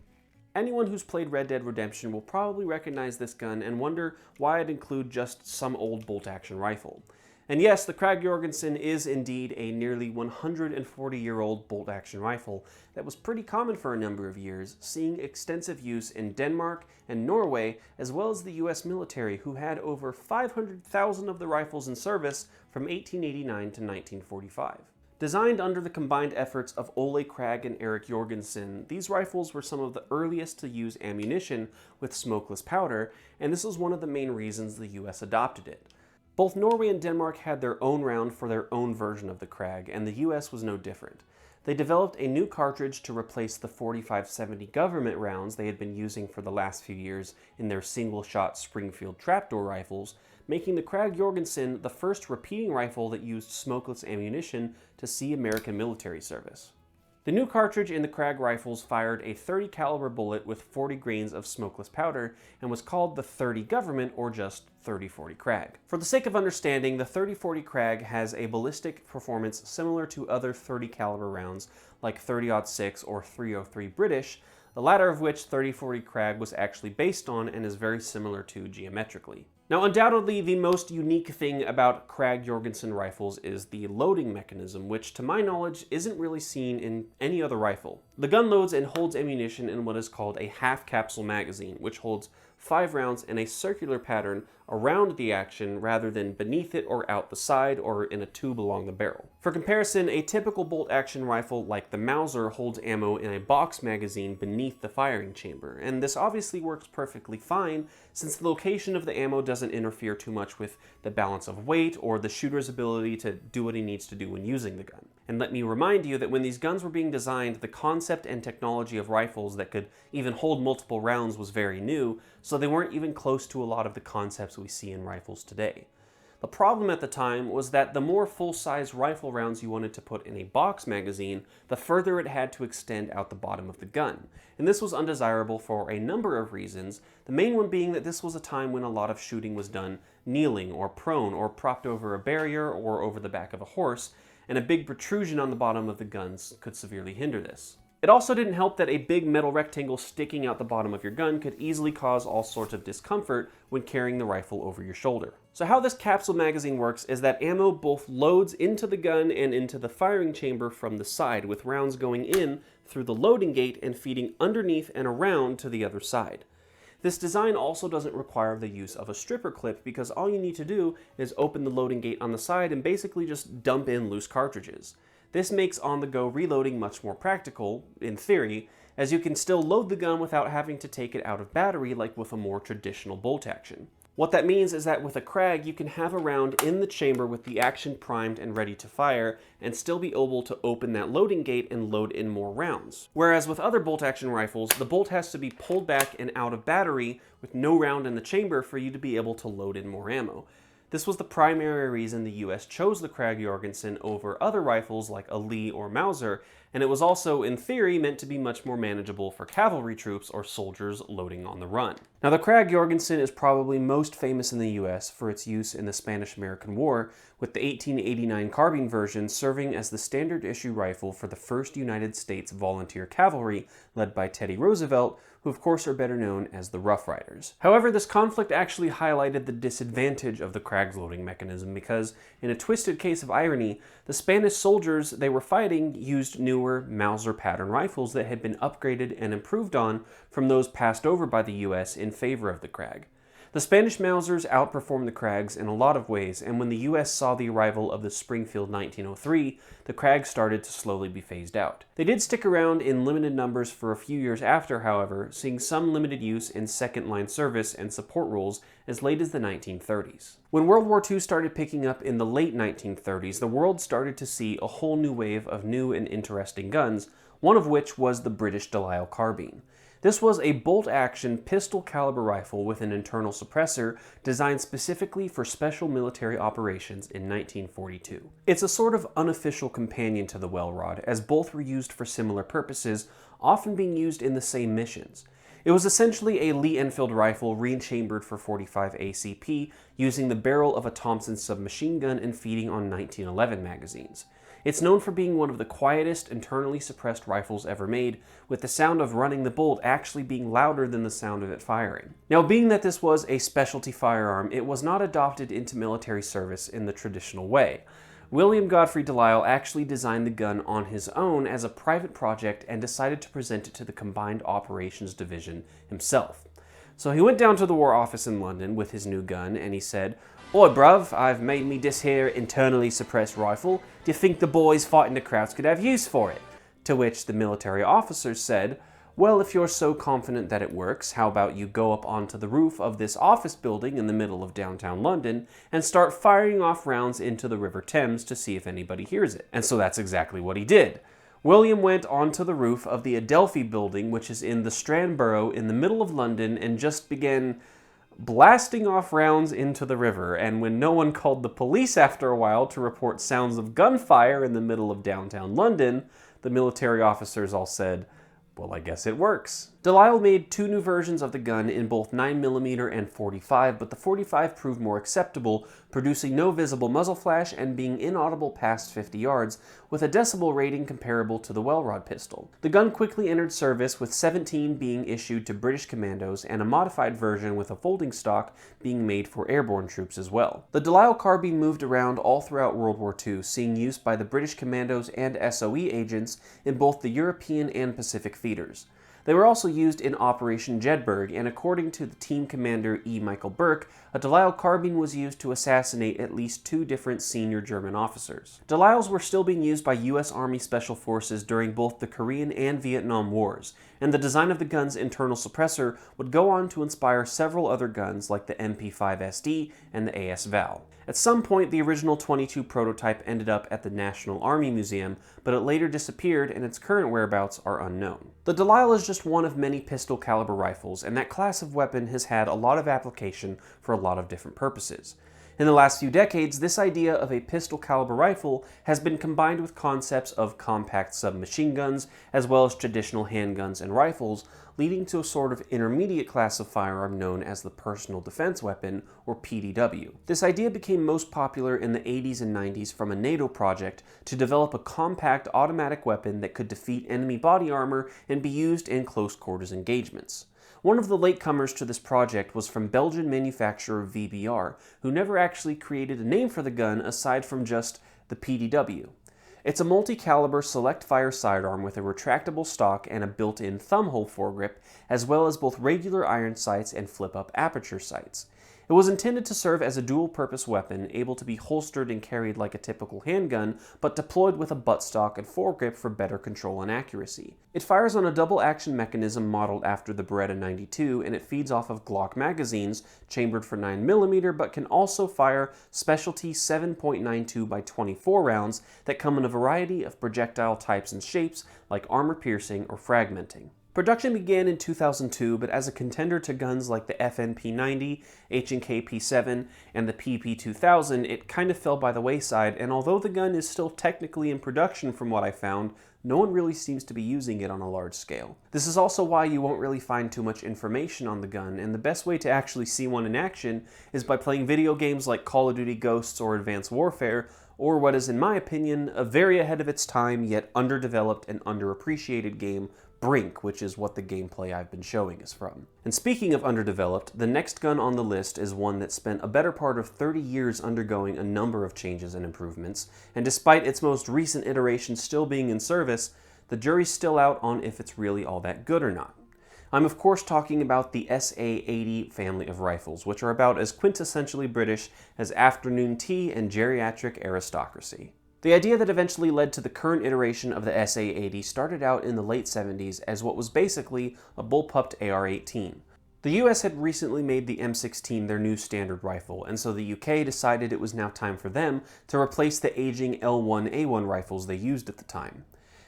Anyone who's played Red Dead Redemption will probably recognize this gun and wonder why I'd include just some old bolt-action rifle. And yes, the Krag-Jorgenson is indeed a nearly 140-year-old bolt-action rifle that was pretty common for a number of years, seeing extensive use in Denmark and Norway, as well as the US military, who had over 500,000 of the rifles in service from 1889 to 1945. Designed under the combined efforts of Ole Krag and Erik Jorgensen, these rifles were some of the earliest to use ammunition with smokeless powder, and this was one of the main reasons the US adopted it. Both Norway and Denmark had their own round for their own version of the Krag, and the US was no different. They developed a new cartridge to replace the 4570 government rounds they had been using for the last few years in their single-shot Springfield trapdoor rifles, making the Krag-Jorgensen the first repeating rifle that used smokeless ammunition to see American military service. The new cartridge in the Krag rifles fired a .30 caliber bullet with 40 grains of smokeless powder and was called the .30 Government, or just 30-40 Krag. For the sake of understanding, the 30-40 Krag has a ballistic performance similar to other .30 caliber rounds like 30-06 or 303 British, the latter of which 30-40 Krag was actually based on and is very similar to geometrically. Now, undoubtedly, the most unique thing about Krag-Jorgensen rifles is the loading mechanism, which, to my knowledge, isn't really seen in any other rifle. The gun loads and holds ammunition in what is called a half-capsule magazine, which holds 5 rounds in a circular pattern around the action rather than beneath it or out the side or in a tube along the barrel. For comparison, a typical bolt-action rifle like the Mauser holds ammo in a box magazine beneath the firing chamber, and this obviously works perfectly fine since the location of the ammo doesn't interfere too much with the balance of weight or the shooter's ability to do what he needs to do when using the gun. And let me remind you that when these guns were being designed, the concept and technology of rifles that could even hold multiple rounds was very new, so they weren't even close to a lot of the concepts we see in rifles today. The problem at the time was that the more full-size rifle rounds you wanted to put in a box magazine, the further it had to extend out the bottom of the gun. And this was undesirable for a number of reasons, the main one being that this was a time when a lot of shooting was done kneeling or prone or propped over a barrier or over the back of a horse, and a big protrusion on the bottom of the guns could severely hinder this. It also didn't help that a big metal rectangle sticking out the bottom of your gun could easily cause all sorts of discomfort when carrying the rifle over your shoulder. So how this capsule magazine works is that ammo both loads into the gun and into the firing chamber from the side, with rounds going in through the loading gate and feeding underneath and around to the other side. This design also doesn't require the use of a stripper clip because all you need to do is open the loading gate on the side and basically just dump in loose cartridges. This makes on-the-go reloading much more practical, in theory, as you can still load the gun without having to take it out of battery like with a more traditional bolt action. What that means is that with a Krag, you can have a round in the chamber with the action primed and ready to fire, and still be able to open that loading gate and load in more rounds. Whereas with other bolt-action rifles, the bolt has to be pulled back and out of battery with no round in the chamber for you to be able to load in more ammo. This was the primary reason the US chose the Krag-Jorgenson over other rifles like a Lee or Mauser, and it was also, in theory, meant to be much more manageable for cavalry troops or soldiers loading on the run. Now, the Krag-Jorgenson is probably most famous in the US for its use in the Spanish-American War, with the 1889 carbine version serving as the standard issue rifle for the 1st United States Volunteer Cavalry, led by Teddy Roosevelt, who of course are better known as the Rough Riders. However, this conflict actually highlighted the disadvantage of the Krag's loading mechanism because, in a twisted case of irony, the Spanish soldiers they were fighting used newer Mauser pattern rifles that had been upgraded and improved on from those passed over by the US in favor of the Krag. The Spanish Mausers outperformed the Krags in a lot of ways, and when the US saw the arrival of the Springfield 1903, the Krag started to slowly be phased out. They did stick around in limited numbers for a few years after, however, seeing some limited use in second-line service and support roles as late as the 1930s. When World War II started picking up in the late 1930s, the world started to see a whole new wave of new and interesting guns, one of which was the British Delisle Carbine. This was a bolt-action pistol-caliber rifle with an internal suppressor designed specifically for special military operations in 1942. It's a sort of unofficial companion to the Welrod, as both were used for similar purposes, often being used in the same missions. It was essentially a Lee-Enfield rifle rechambered for .45 ACP, using the barrel of a Thompson submachine gun and feeding on 1911 magazines. It's known for being one of the quietest internally suppressed rifles ever made, with the sound of running the bolt actually being louder than the sound of it firing. Now, being that this was a specialty firearm, it was not adopted into military service in the traditional way. William Godfrey Delisle actually designed the gun on his own as a private project and decided to present it to the Combined Operations Division himself. So he went down to the War Office in London with his new gun and he said, "Oi bruv, I've made me this here internally suppressed rifle. Do you think the boys fighting the Krauts could have use for it?" To which the military officers said, "Well, if you're so confident that it works, how about you go up onto the roof of this office building in the middle of downtown London and start firing off rounds into the River Thames to see if anybody hears it." And so that's exactly what he did. William went onto the roof of the Adelphi building, which is in the Strand Borough in the middle of London, and just began blasting off rounds into the river, and when no one called the police after a while to report sounds of gunfire in the middle of downtown London, the military officers all said, "Well, I guess it works." Delisle made two new versions of the gun in both 9mm and .45, but the .45 proved more acceptable, producing no visible muzzle flash and being inaudible past 50 yards, with a decibel rating comparable to the Welrod pistol. The gun quickly entered service, with 17 being issued to British commandos and a modified version with a folding stock being made for airborne troops as well. The Delisle carbine moved around all throughout World War II, seeing use by the British commandos and SOE agents in both the European and Pacific theaters. They were also used in Operation Jedburgh, and according to the team commander E. Michael Burke, a Delisle carbine was used to assassinate at least 2 different senior German officers. Delisles were still being used by U.S. Army Special Forces during both the Korean and Vietnam Wars, and the design of the gun's internal suppressor would go on to inspire several other guns like the MP5SD and the AS Val. At some point, the original .22 prototype ended up at the National Army Museum, but it later disappeared and its current whereabouts are unknown. The Delisle is just one of many pistol caliber rifles, and that class of weapon has had a lot of application for a lot of different purposes. In the last few decades, this idea of a pistol caliber rifle has been combined with concepts of compact submachine guns, as well as traditional handguns and rifles, leading to a sort of intermediate class of firearm known as the personal defense weapon, or PDW. This idea became most popular in the 80s and 90s from a NATO project to develop a compact automatic weapon that could defeat enemy body armor and be used in close quarters engagements. One of the latecomers to this project was from Belgian manufacturer VBR, who never actually created a name for the gun aside from just the PDW. It's a multi-caliber select-fire sidearm with a retractable stock and a built-in thumb-hole foregrip, as well as both regular iron sights and flip-up aperture sights. It was intended to serve as a dual-purpose weapon, able to be holstered and carried like a typical handgun, but deployed with a buttstock and foregrip for better control and accuracy. It fires on a double-action mechanism modeled after the Breda 92, and it feeds off of Glock magazines, chambered for 9mm, but can also fire specialty 7.92 by 24 rounds that come in a variety of projectile types and shapes, like armor-piercing or fragmenting. Production began in 2002, but as a contender to guns like the FN-P90, H&K P7, and the PP-2000, it kind of fell by the wayside, and although the gun is still technically in production from what I found, no one really seems to be using it on a large scale. This is also why you won't really find too much information on the gun, and the best way to actually see one in action is by playing video games like Call of Duty Ghosts or Advanced Warfare, or what is, in my opinion, a very ahead of its time yet underdeveloped and underappreciated game, Brink, which is what the gameplay I've been showing is from. And speaking of underdeveloped, the next gun on the list is one that spent a better part of 30 years undergoing a number of changes and improvements, and despite its most recent iteration still being in service, the jury's still out on if it's really all that good or not. I'm of course talking about the SA-80 family of rifles, which are about as quintessentially British as afternoon tea and geriatric aristocracy. The idea that eventually led to the current iteration of the SA-80 started out in the late 70s as what was basically a bullpupped AR-18. The US had recently made the M16 their new standard rifle, and so the UK decided it was now time for them to replace the aging L1A1 rifles they used at the time.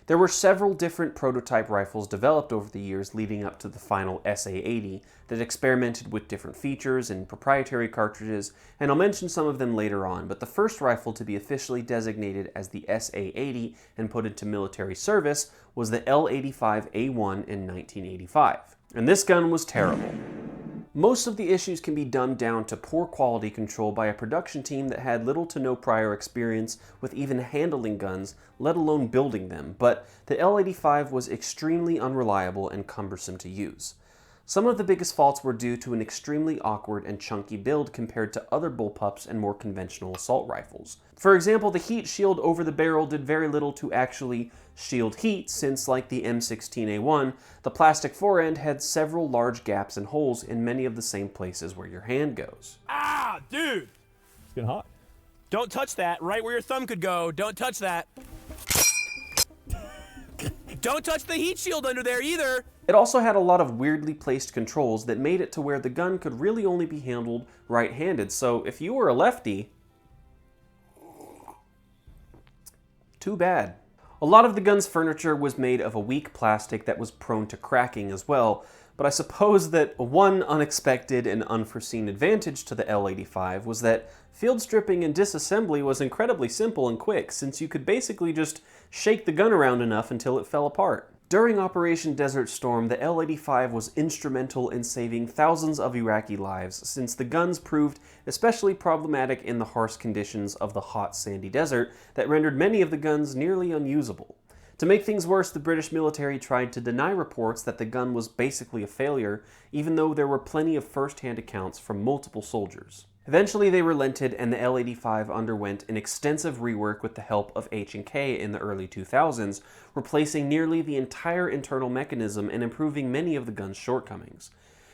There were several different prototype rifles developed over the years leading up to the final SA-80 that experimented with different features and proprietary cartridges, and I'll mention some of them later on, but the first rifle to be officially designated as the SA-80 and put into military service was the L85A1 in 1985. And this gun was terrible. Most of the issues can be dumbed down to poor quality control by a production team that had little to no prior experience with even handling guns, let alone building them, but the L85 was extremely unreliable and cumbersome to use. Some of the biggest faults were due to an extremely awkward and chunky build compared to other bullpups and more conventional assault rifles. For example, the heat shield over the barrel did very little to actually shield heat, since like the M16A1, the plastic forend had several large gaps and holes in many of the same places where your hand goes. Ah, dude! It's getting hot. Don't touch that, right where your thumb could go. Don't touch that. Don't touch the heat shield under there either! It also had a lot of weirdly placed controls that made it to where the gun could really only be handled right-handed, so if you were a lefty, too bad. A lot of the gun's furniture was made of a weak plastic that was prone to cracking as well, but I suppose that one unexpected and unforeseen advantage to the L85 was that field stripping and disassembly was incredibly simple and quick, since you could basically just shake the gun around enough until it fell apart. During Operation Desert Storm, the L85 was instrumental in saving thousands of Iraqi lives, since the guns proved especially problematic in the harsh conditions of the hot, sandy desert that rendered many of the guns nearly unusable. To make things worse, the British military tried to deny reports that the gun was basically a failure, even though there were plenty of first-hand accounts from multiple soldiers. Eventually they relented, and the L85 underwent an extensive rework with the help of H&K in the early 2000s, replacing nearly the entire internal mechanism and improving many of the gun's shortcomings.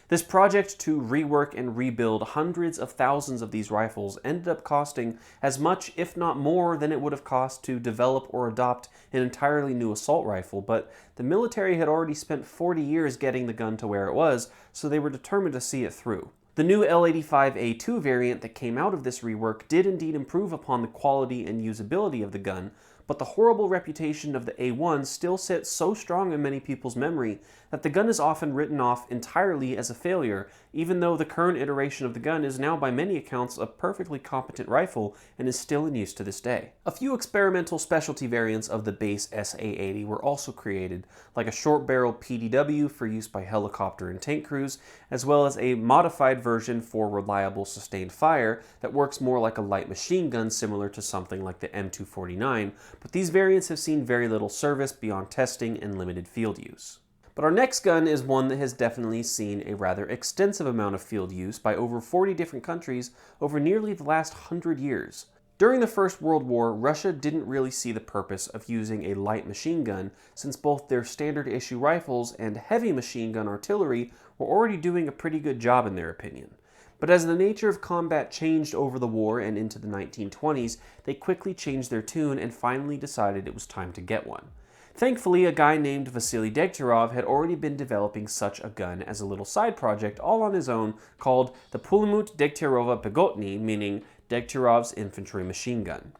This project to rework and rebuild hundreds of thousands of these rifles ended up costing as much, if not more, than it would have cost to develop or adopt an entirely new assault rifle, but the military had already spent 40 years getting the gun to where it was, so they were determined to see it through. The new L85A2 variant that came out of this rework did indeed improve upon the quality and usability of the gun, but the horrible reputation of the A1 still sits so strong in many people's memory that the gun is often written off entirely as a failure, even though the current iteration of the gun is now by many accounts a perfectly competent rifle and is still in use to this day. A few experimental specialty variants of the base SA-80 were also created, like a short-barrel PDW for use by helicopter and tank crews, as well as a modified version for reliable sustained fire that works more like a light machine gun similar to something like the M249, but these variants have seen very little service beyond testing and limited field use. But our next gun is one that has definitely seen a rather extensive amount of field use by over 40 different countries over nearly the last 100 years. During the First World War, Russia didn't really see the purpose of using a light machine gun since both their standard issue rifles and heavy machine gun artillery were already doing a pretty good job in their opinion. But as the nature of combat changed over the war and into the 1920s, they quickly changed their tune and finally decided it was time to get one. Thankfully, a guy named Vasily Degtярov had already been developing such a gun as a little side project all on his own called the Pulemyot Degtярova Pegotny, meaning Degtyarov's infantry machine gun.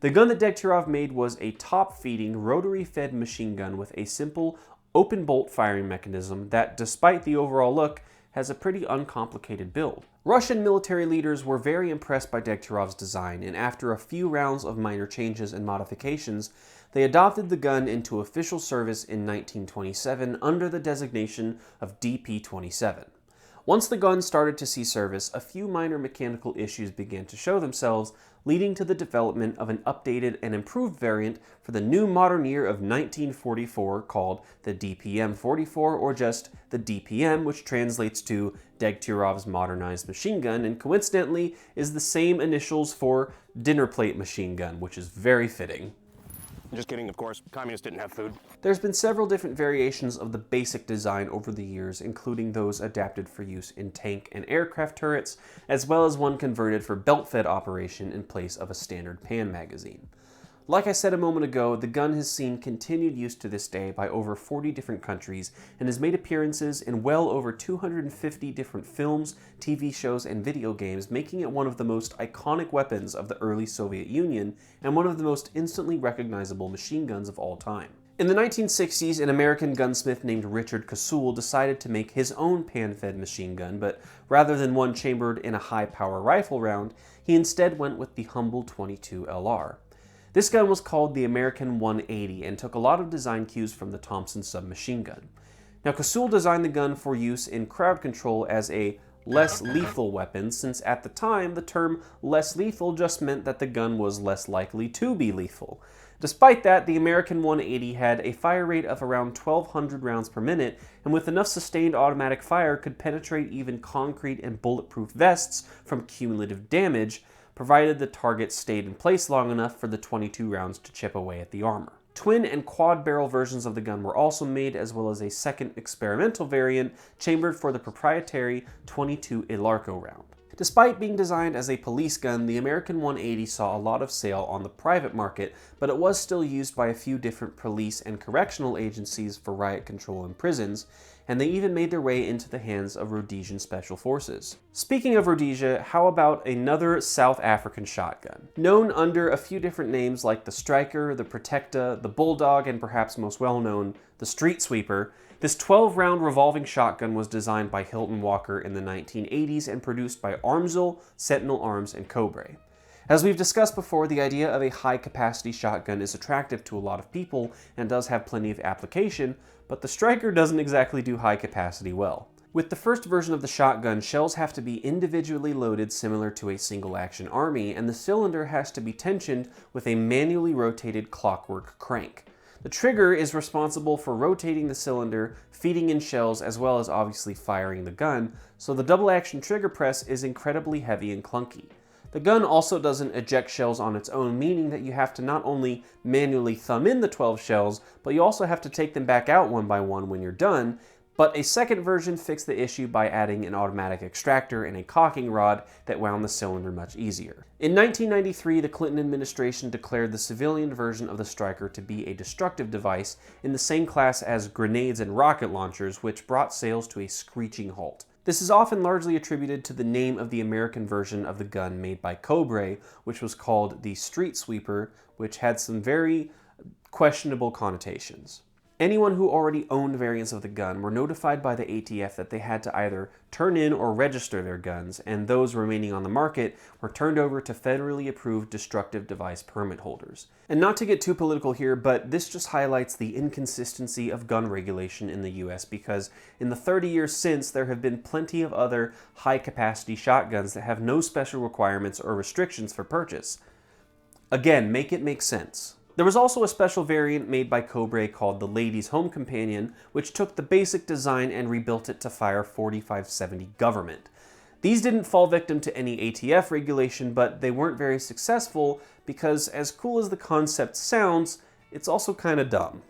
The gun that Degtярov made was a top-feeding, rotary-fed machine gun with a simple, open-bolt firing mechanism that, despite the overall look, has a pretty uncomplicated build. Russian military leaders were very impressed by Degtyarov's design, and after a few rounds of minor changes and modifications, they adopted the gun into official service in 1927 under the designation of DP-27. Once the gun started to see service, a few minor mechanical issues began to show themselves, leading to the development of an updated and improved variant for the new modern year of 1944 called the DPM-44, or just the DPM, which translates to Degtyarov's modernized machine gun, and coincidentally is the same initials for dinner plate machine gun, which is very fitting. Just kidding, of course. Communists didn't have food. There's been several different variations of the basic design over the years, including those adapted for use in tank and aircraft turrets, as well as one converted for belt-fed operation in place of a standard pan magazine. Like I said a moment ago, the gun has seen continued use to this day by over 40 different countries and has made appearances in well over 250 different films, TV shows, and video games, making it one of the most iconic weapons of the early Soviet Union and one of the most instantly recognizable machine guns of all time. In the 1960s, an American gunsmith named Richard Kasul decided to make his own pan-fed machine gun, but rather than one chambered in a high-power rifle round, he instead went with the humble .22 LR. This gun was called the American 180 and took a lot of design cues from the Thompson submachine gun. Now, Kasul designed the gun for use in crowd control as a less lethal weapon, since at the time the term less lethal just meant that the gun was less likely to be lethal. Despite that, the American 180 had a fire rate of around 1,200 rounds per minute, and with enough sustained automatic fire could penetrate even concrete and bulletproof vests from cumulative damage, provided the target stayed in place long enough for the 22 rounds to chip away at the armor. Twin and quad barrel versions of the gun were also made, as well as a second experimental variant chambered for the proprietary .22 Ilarko round. Despite being designed as a police gun, the American 180 saw a lot of sale on the private market, but it was still used by a few different police and correctional agencies for riot control in prisons, and they even made their way into the hands of Rhodesian special forces. Speaking of Rhodesia, how about another South African shotgun? Known under a few different names like the Striker, the Protecta, the Bulldog, and perhaps most well known, the Street Sweeper, this 12-round revolving shotgun was designed by Hilton Walker in the 1980s and produced by Armsel, Sentinel Arms, and Cobra. As we've discussed before, the idea of a high-capacity shotgun is attractive to a lot of people and does have plenty of application, but the Striker doesn't exactly do high capacity well. With the first version of the shotgun, shells have to be individually loaded similar to a single-action army, and the cylinder has to be tensioned with a manually rotated clockwork crank. The trigger is responsible for rotating the cylinder, feeding in shells, as well as obviously firing the gun, so the double-action trigger press is incredibly heavy and clunky. The gun also doesn't eject shells on its own, meaning that you have to not only manually thumb in the 12 shells, but you also have to take them back out one by one when you're done. But a second version fixed the issue by adding an automatic extractor and a cocking rod that wound the cylinder much easier. In 1993, the Clinton administration declared the civilian version of the Striker to be a destructive device in the same class as grenades and rocket launchers, which brought sales to a screeching halt. This is often largely attributed to the name of the American version of the gun made by Cobra, which was called the Street Sweeper, which had some very questionable connotations. Anyone who already owned variants of the gun were notified by the ATF that they had to either turn in or register their guns, and those remaining on the market were turned over to federally approved destructive device permit holders. And not to get too political here, but this just highlights the inconsistency of gun regulation in the US, because in the 30 years since, there have been plenty of other high-capacity shotguns that have no special requirements or restrictions for purchase. Again, make it make sense. There was also a special variant made by Cobra called the Ladies' Home Companion, which took the basic design and rebuilt it to fire .45-70 Government. These didn't fall victim to any ATF regulation, but they weren't very successful because, as cool as the concept sounds, it's also kinda dumb.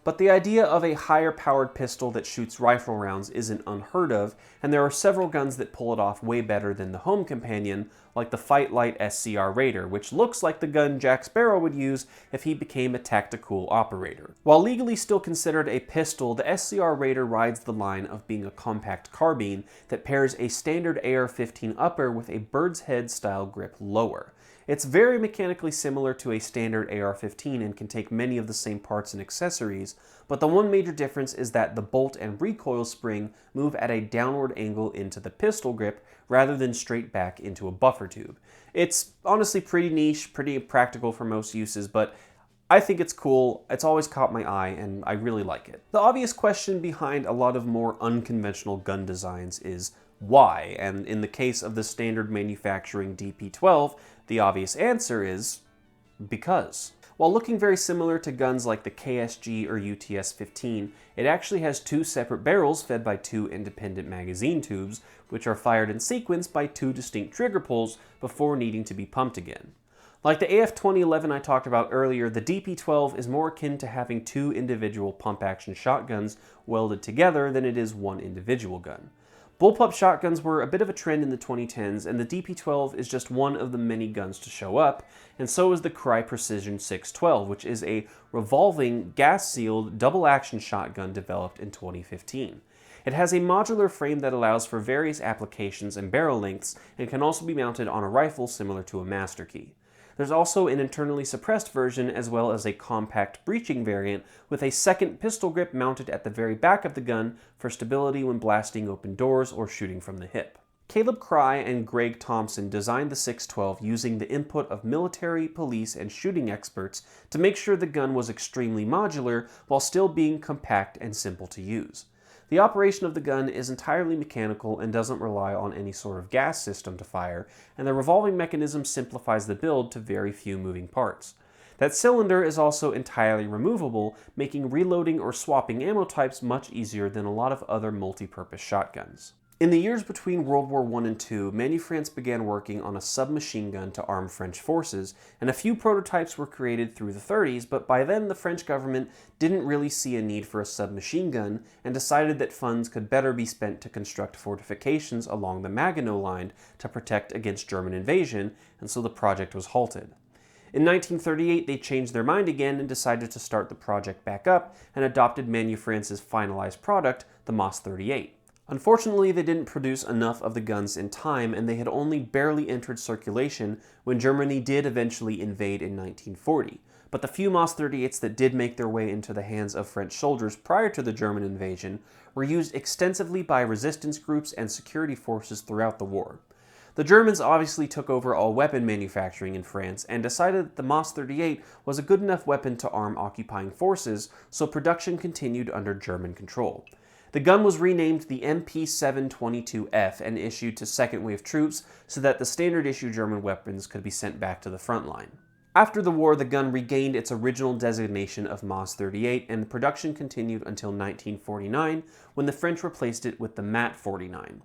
But the idea of a higher powered pistol that shoots rifle rounds isn't unheard of, and there are several guns that pull it off way better than the home companion, like the Fightlite SCR Raider, which looks like the gun Jack Sparrow would use if he became a tactical operator. While legally still considered a pistol, the SCR Raider rides the line of being a compact carbine that pairs a standard AR-15 upper with a bird's head style grip lower. It's very mechanically similar to a standard AR-15 and can take many of the same parts and accessories, but the one major difference is that the bolt and recoil spring move at a downward angle into the pistol grip rather than straight back into a buffer tube. It's honestly pretty niche, pretty practical for most uses, but I think it's cool, it's always caught my eye, and I really like it. The obvious question behind a lot of more unconventional gun designs is why? And in the case of the standard manufacturing DP-12, the obvious answer is because. While looking very similar to guns like the KSG or UTS-15, it actually has two separate barrels fed by two independent magazine tubes, which are fired in sequence by two distinct trigger pulls before needing to be pumped again. Like the AF-2011 I talked about earlier, the DP-12 is more akin to having two individual pump-action shotguns welded together than it is one individual gun. Bullpup shotguns were a bit of a trend in the 2010s, and the DP-12 is just one of the many guns to show up, and so is the Crye Precision 612, which is a revolving, gas-sealed, double-action shotgun developed in 2015. It has a modular frame that allows for various applications and barrel lengths, and can also be mounted on a rifle similar to a master key. There's also an internally suppressed version as well as a compact breeching variant with a second pistol grip mounted at the very back of the gun for stability when blasting open doors or shooting from the hip. Caleb Crye and Greg Thompson designed the 612 using the input of military, police, and shooting experts to make sure the gun was extremely modular while still being compact and simple to use. The operation of the gun is entirely mechanical and doesn't rely on any sort of gas system to fire, and the revolving mechanism simplifies the build to very few moving parts. That cylinder is also entirely removable, making reloading or swapping ammo types much easier than a lot of other multi-purpose shotguns. In the years between World War I and II, Manu-France began working on a submachine gun to arm French forces, and a few prototypes were created through the 30s, but by then the French government didn't really see a need for a submachine gun and decided that funds could better be spent to construct fortifications along the Maginot Line to protect against German invasion, and so the project was halted. In 1938, they changed their mind again and decided to start the project back up and adopted Manu-France's finalized product, the MAS-38. Unfortunately, they didn't produce enough of the guns in time, and they had only barely entered circulation when Germany did eventually invade in 1940. But the few MAS-38s that did make their way into the hands of French soldiers prior to the German invasion were used extensively by resistance groups and security forces throughout the war. The Germans obviously took over all weapon manufacturing in France and decided that the MAS-38 was a good enough weapon to arm occupying forces, so production continued under German control. The gun was renamed the MP-722F and issued to second wave troops so that the standard issue German weapons could be sent back to the front line. After the war, the gun regained its original designation of MAS-38 and production continued until 1949 when the French replaced it with the MAT-49.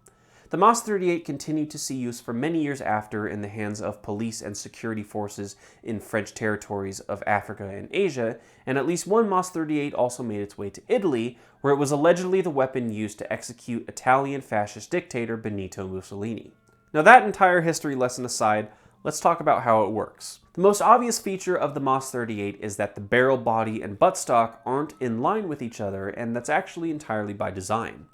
The MAS-38 continued to see use for many years after in the hands of police and security forces in French territories of Africa and Asia, and at least one MAS-38 also made its way to Italy, where it was allegedly the weapon used to execute Italian fascist dictator Benito Mussolini. Now that entire history lesson aside, let's talk about how it works. The most obvious feature of the MAS-38 is that the barrel body and buttstock aren't in line with each other, and that's actually entirely by design.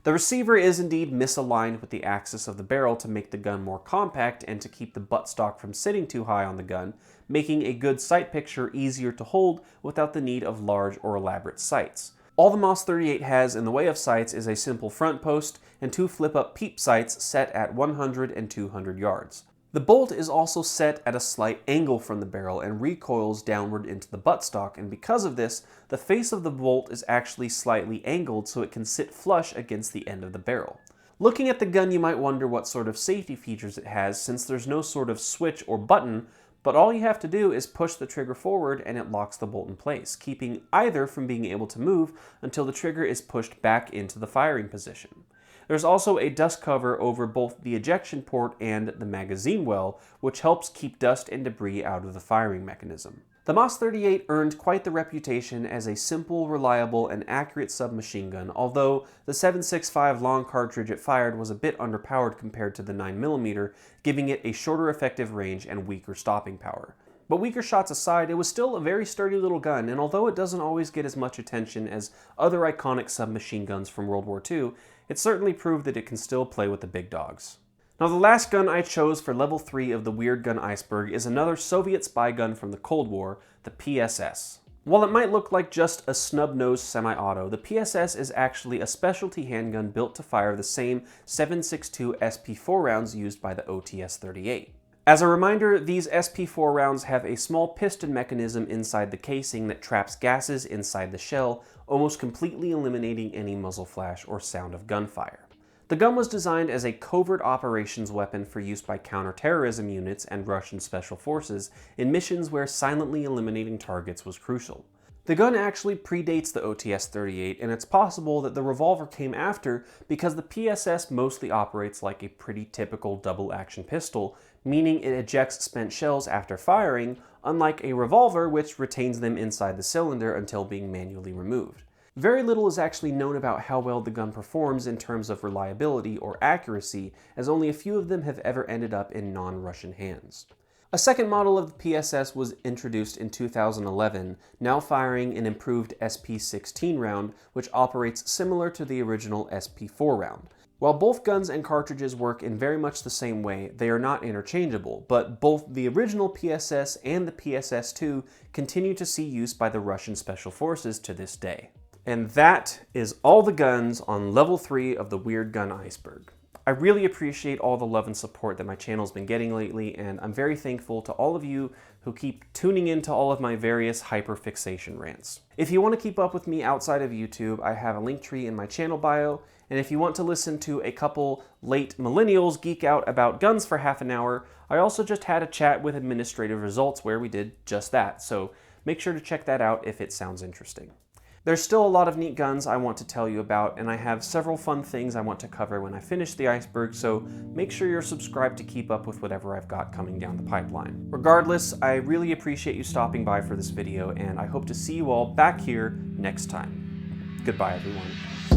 The receiver is indeed misaligned with the axis of the barrel to make the gun more compact and to keep the buttstock from sitting too high on the gun, making a good sight picture easier to hold without the need of large or elaborate sights. All the MAS-38 has in the way of sights is a simple front post and two flip-up peep sights set at 100 and 200 yards. The bolt is also set at a slight angle from the barrel and recoils downward into the buttstock, and because of this, the face of the bolt is actually slightly angled so it can sit flush against the end of the barrel. Looking at the gun, you might wonder what sort of safety features it has, since there's no sort of switch or button, but all you have to do is push the trigger forward and it locks the bolt in place, keeping either from being able to move until the trigger is pushed back into the firing position. There's also a dust cover over both the ejection port and the magazine well, which helps keep dust and debris out of the firing mechanism. The MAS 38 earned quite the reputation as a simple, reliable, and accurate submachine gun, although the 7.65 long cartridge it fired was a bit underpowered compared to the 9mm, giving it a shorter effective range and weaker stopping power. But weaker shots aside, it was still a very sturdy little gun, and although it doesn't always get as much attention as other iconic submachine guns from World War II, it certainly proved that it can still play with the big dogs. Now the last gun I chose for level 3 of the Weird Gun Iceberg is another Soviet spy gun from the Cold War, the PSS. While it might look like just a snub-nosed semi-auto, the PSS is actually a specialty handgun built to fire the same 7.62 SP-4 rounds used by the OTS-38. As a reminder, these SP-4 rounds have a small piston mechanism inside the casing that traps gases inside the shell, almost completely eliminating any muzzle flash or sound of gunfire. The gun was designed as a covert operations weapon for use by counterterrorism units and Russian special forces in missions where silently eliminating targets was crucial. The gun actually predates the OTS-38, and it's possible that the revolver came after because the PSS mostly operates like a pretty typical double-action pistol, meaning it ejects spent shells after firing, unlike a revolver which retains them inside the cylinder until being manually removed. Very little is actually known about how well the gun performs in terms of reliability or accuracy, as only a few of them have ever ended up in non-Russian hands. A second model of the PSS was introduced in 2011, now firing an improved SP-16 round, which operates similar to the original SP-4 round. While both guns and cartridges work in very much the same way, they are not interchangeable, but both the original PSS and the PSS-2 continue to see use by the Russian Special Forces to this day. And that is all the guns on level 3 of the Weird Gun Iceberg. I really appreciate all the love and support that my channel's been getting lately, and I'm very thankful to all of you who keep tuning into all of my various hyperfixation rants. If you want to keep up with me outside of YouTube, I have a link tree in my channel bio, and if you want to listen to a couple late millennials geek out about guns for half an hour, I also just had a chat with Administrative Results where we did just that, so make sure to check that out if it sounds interesting. There's still a lot of neat guns I want to tell you about, and I have several fun things I want to cover when I finish the Iceberg, so make sure you're subscribed to keep up with whatever I've got coming down the pipeline. Regardless, I really appreciate you stopping by for this video, and I hope to see you all back here next time. Goodbye, everyone.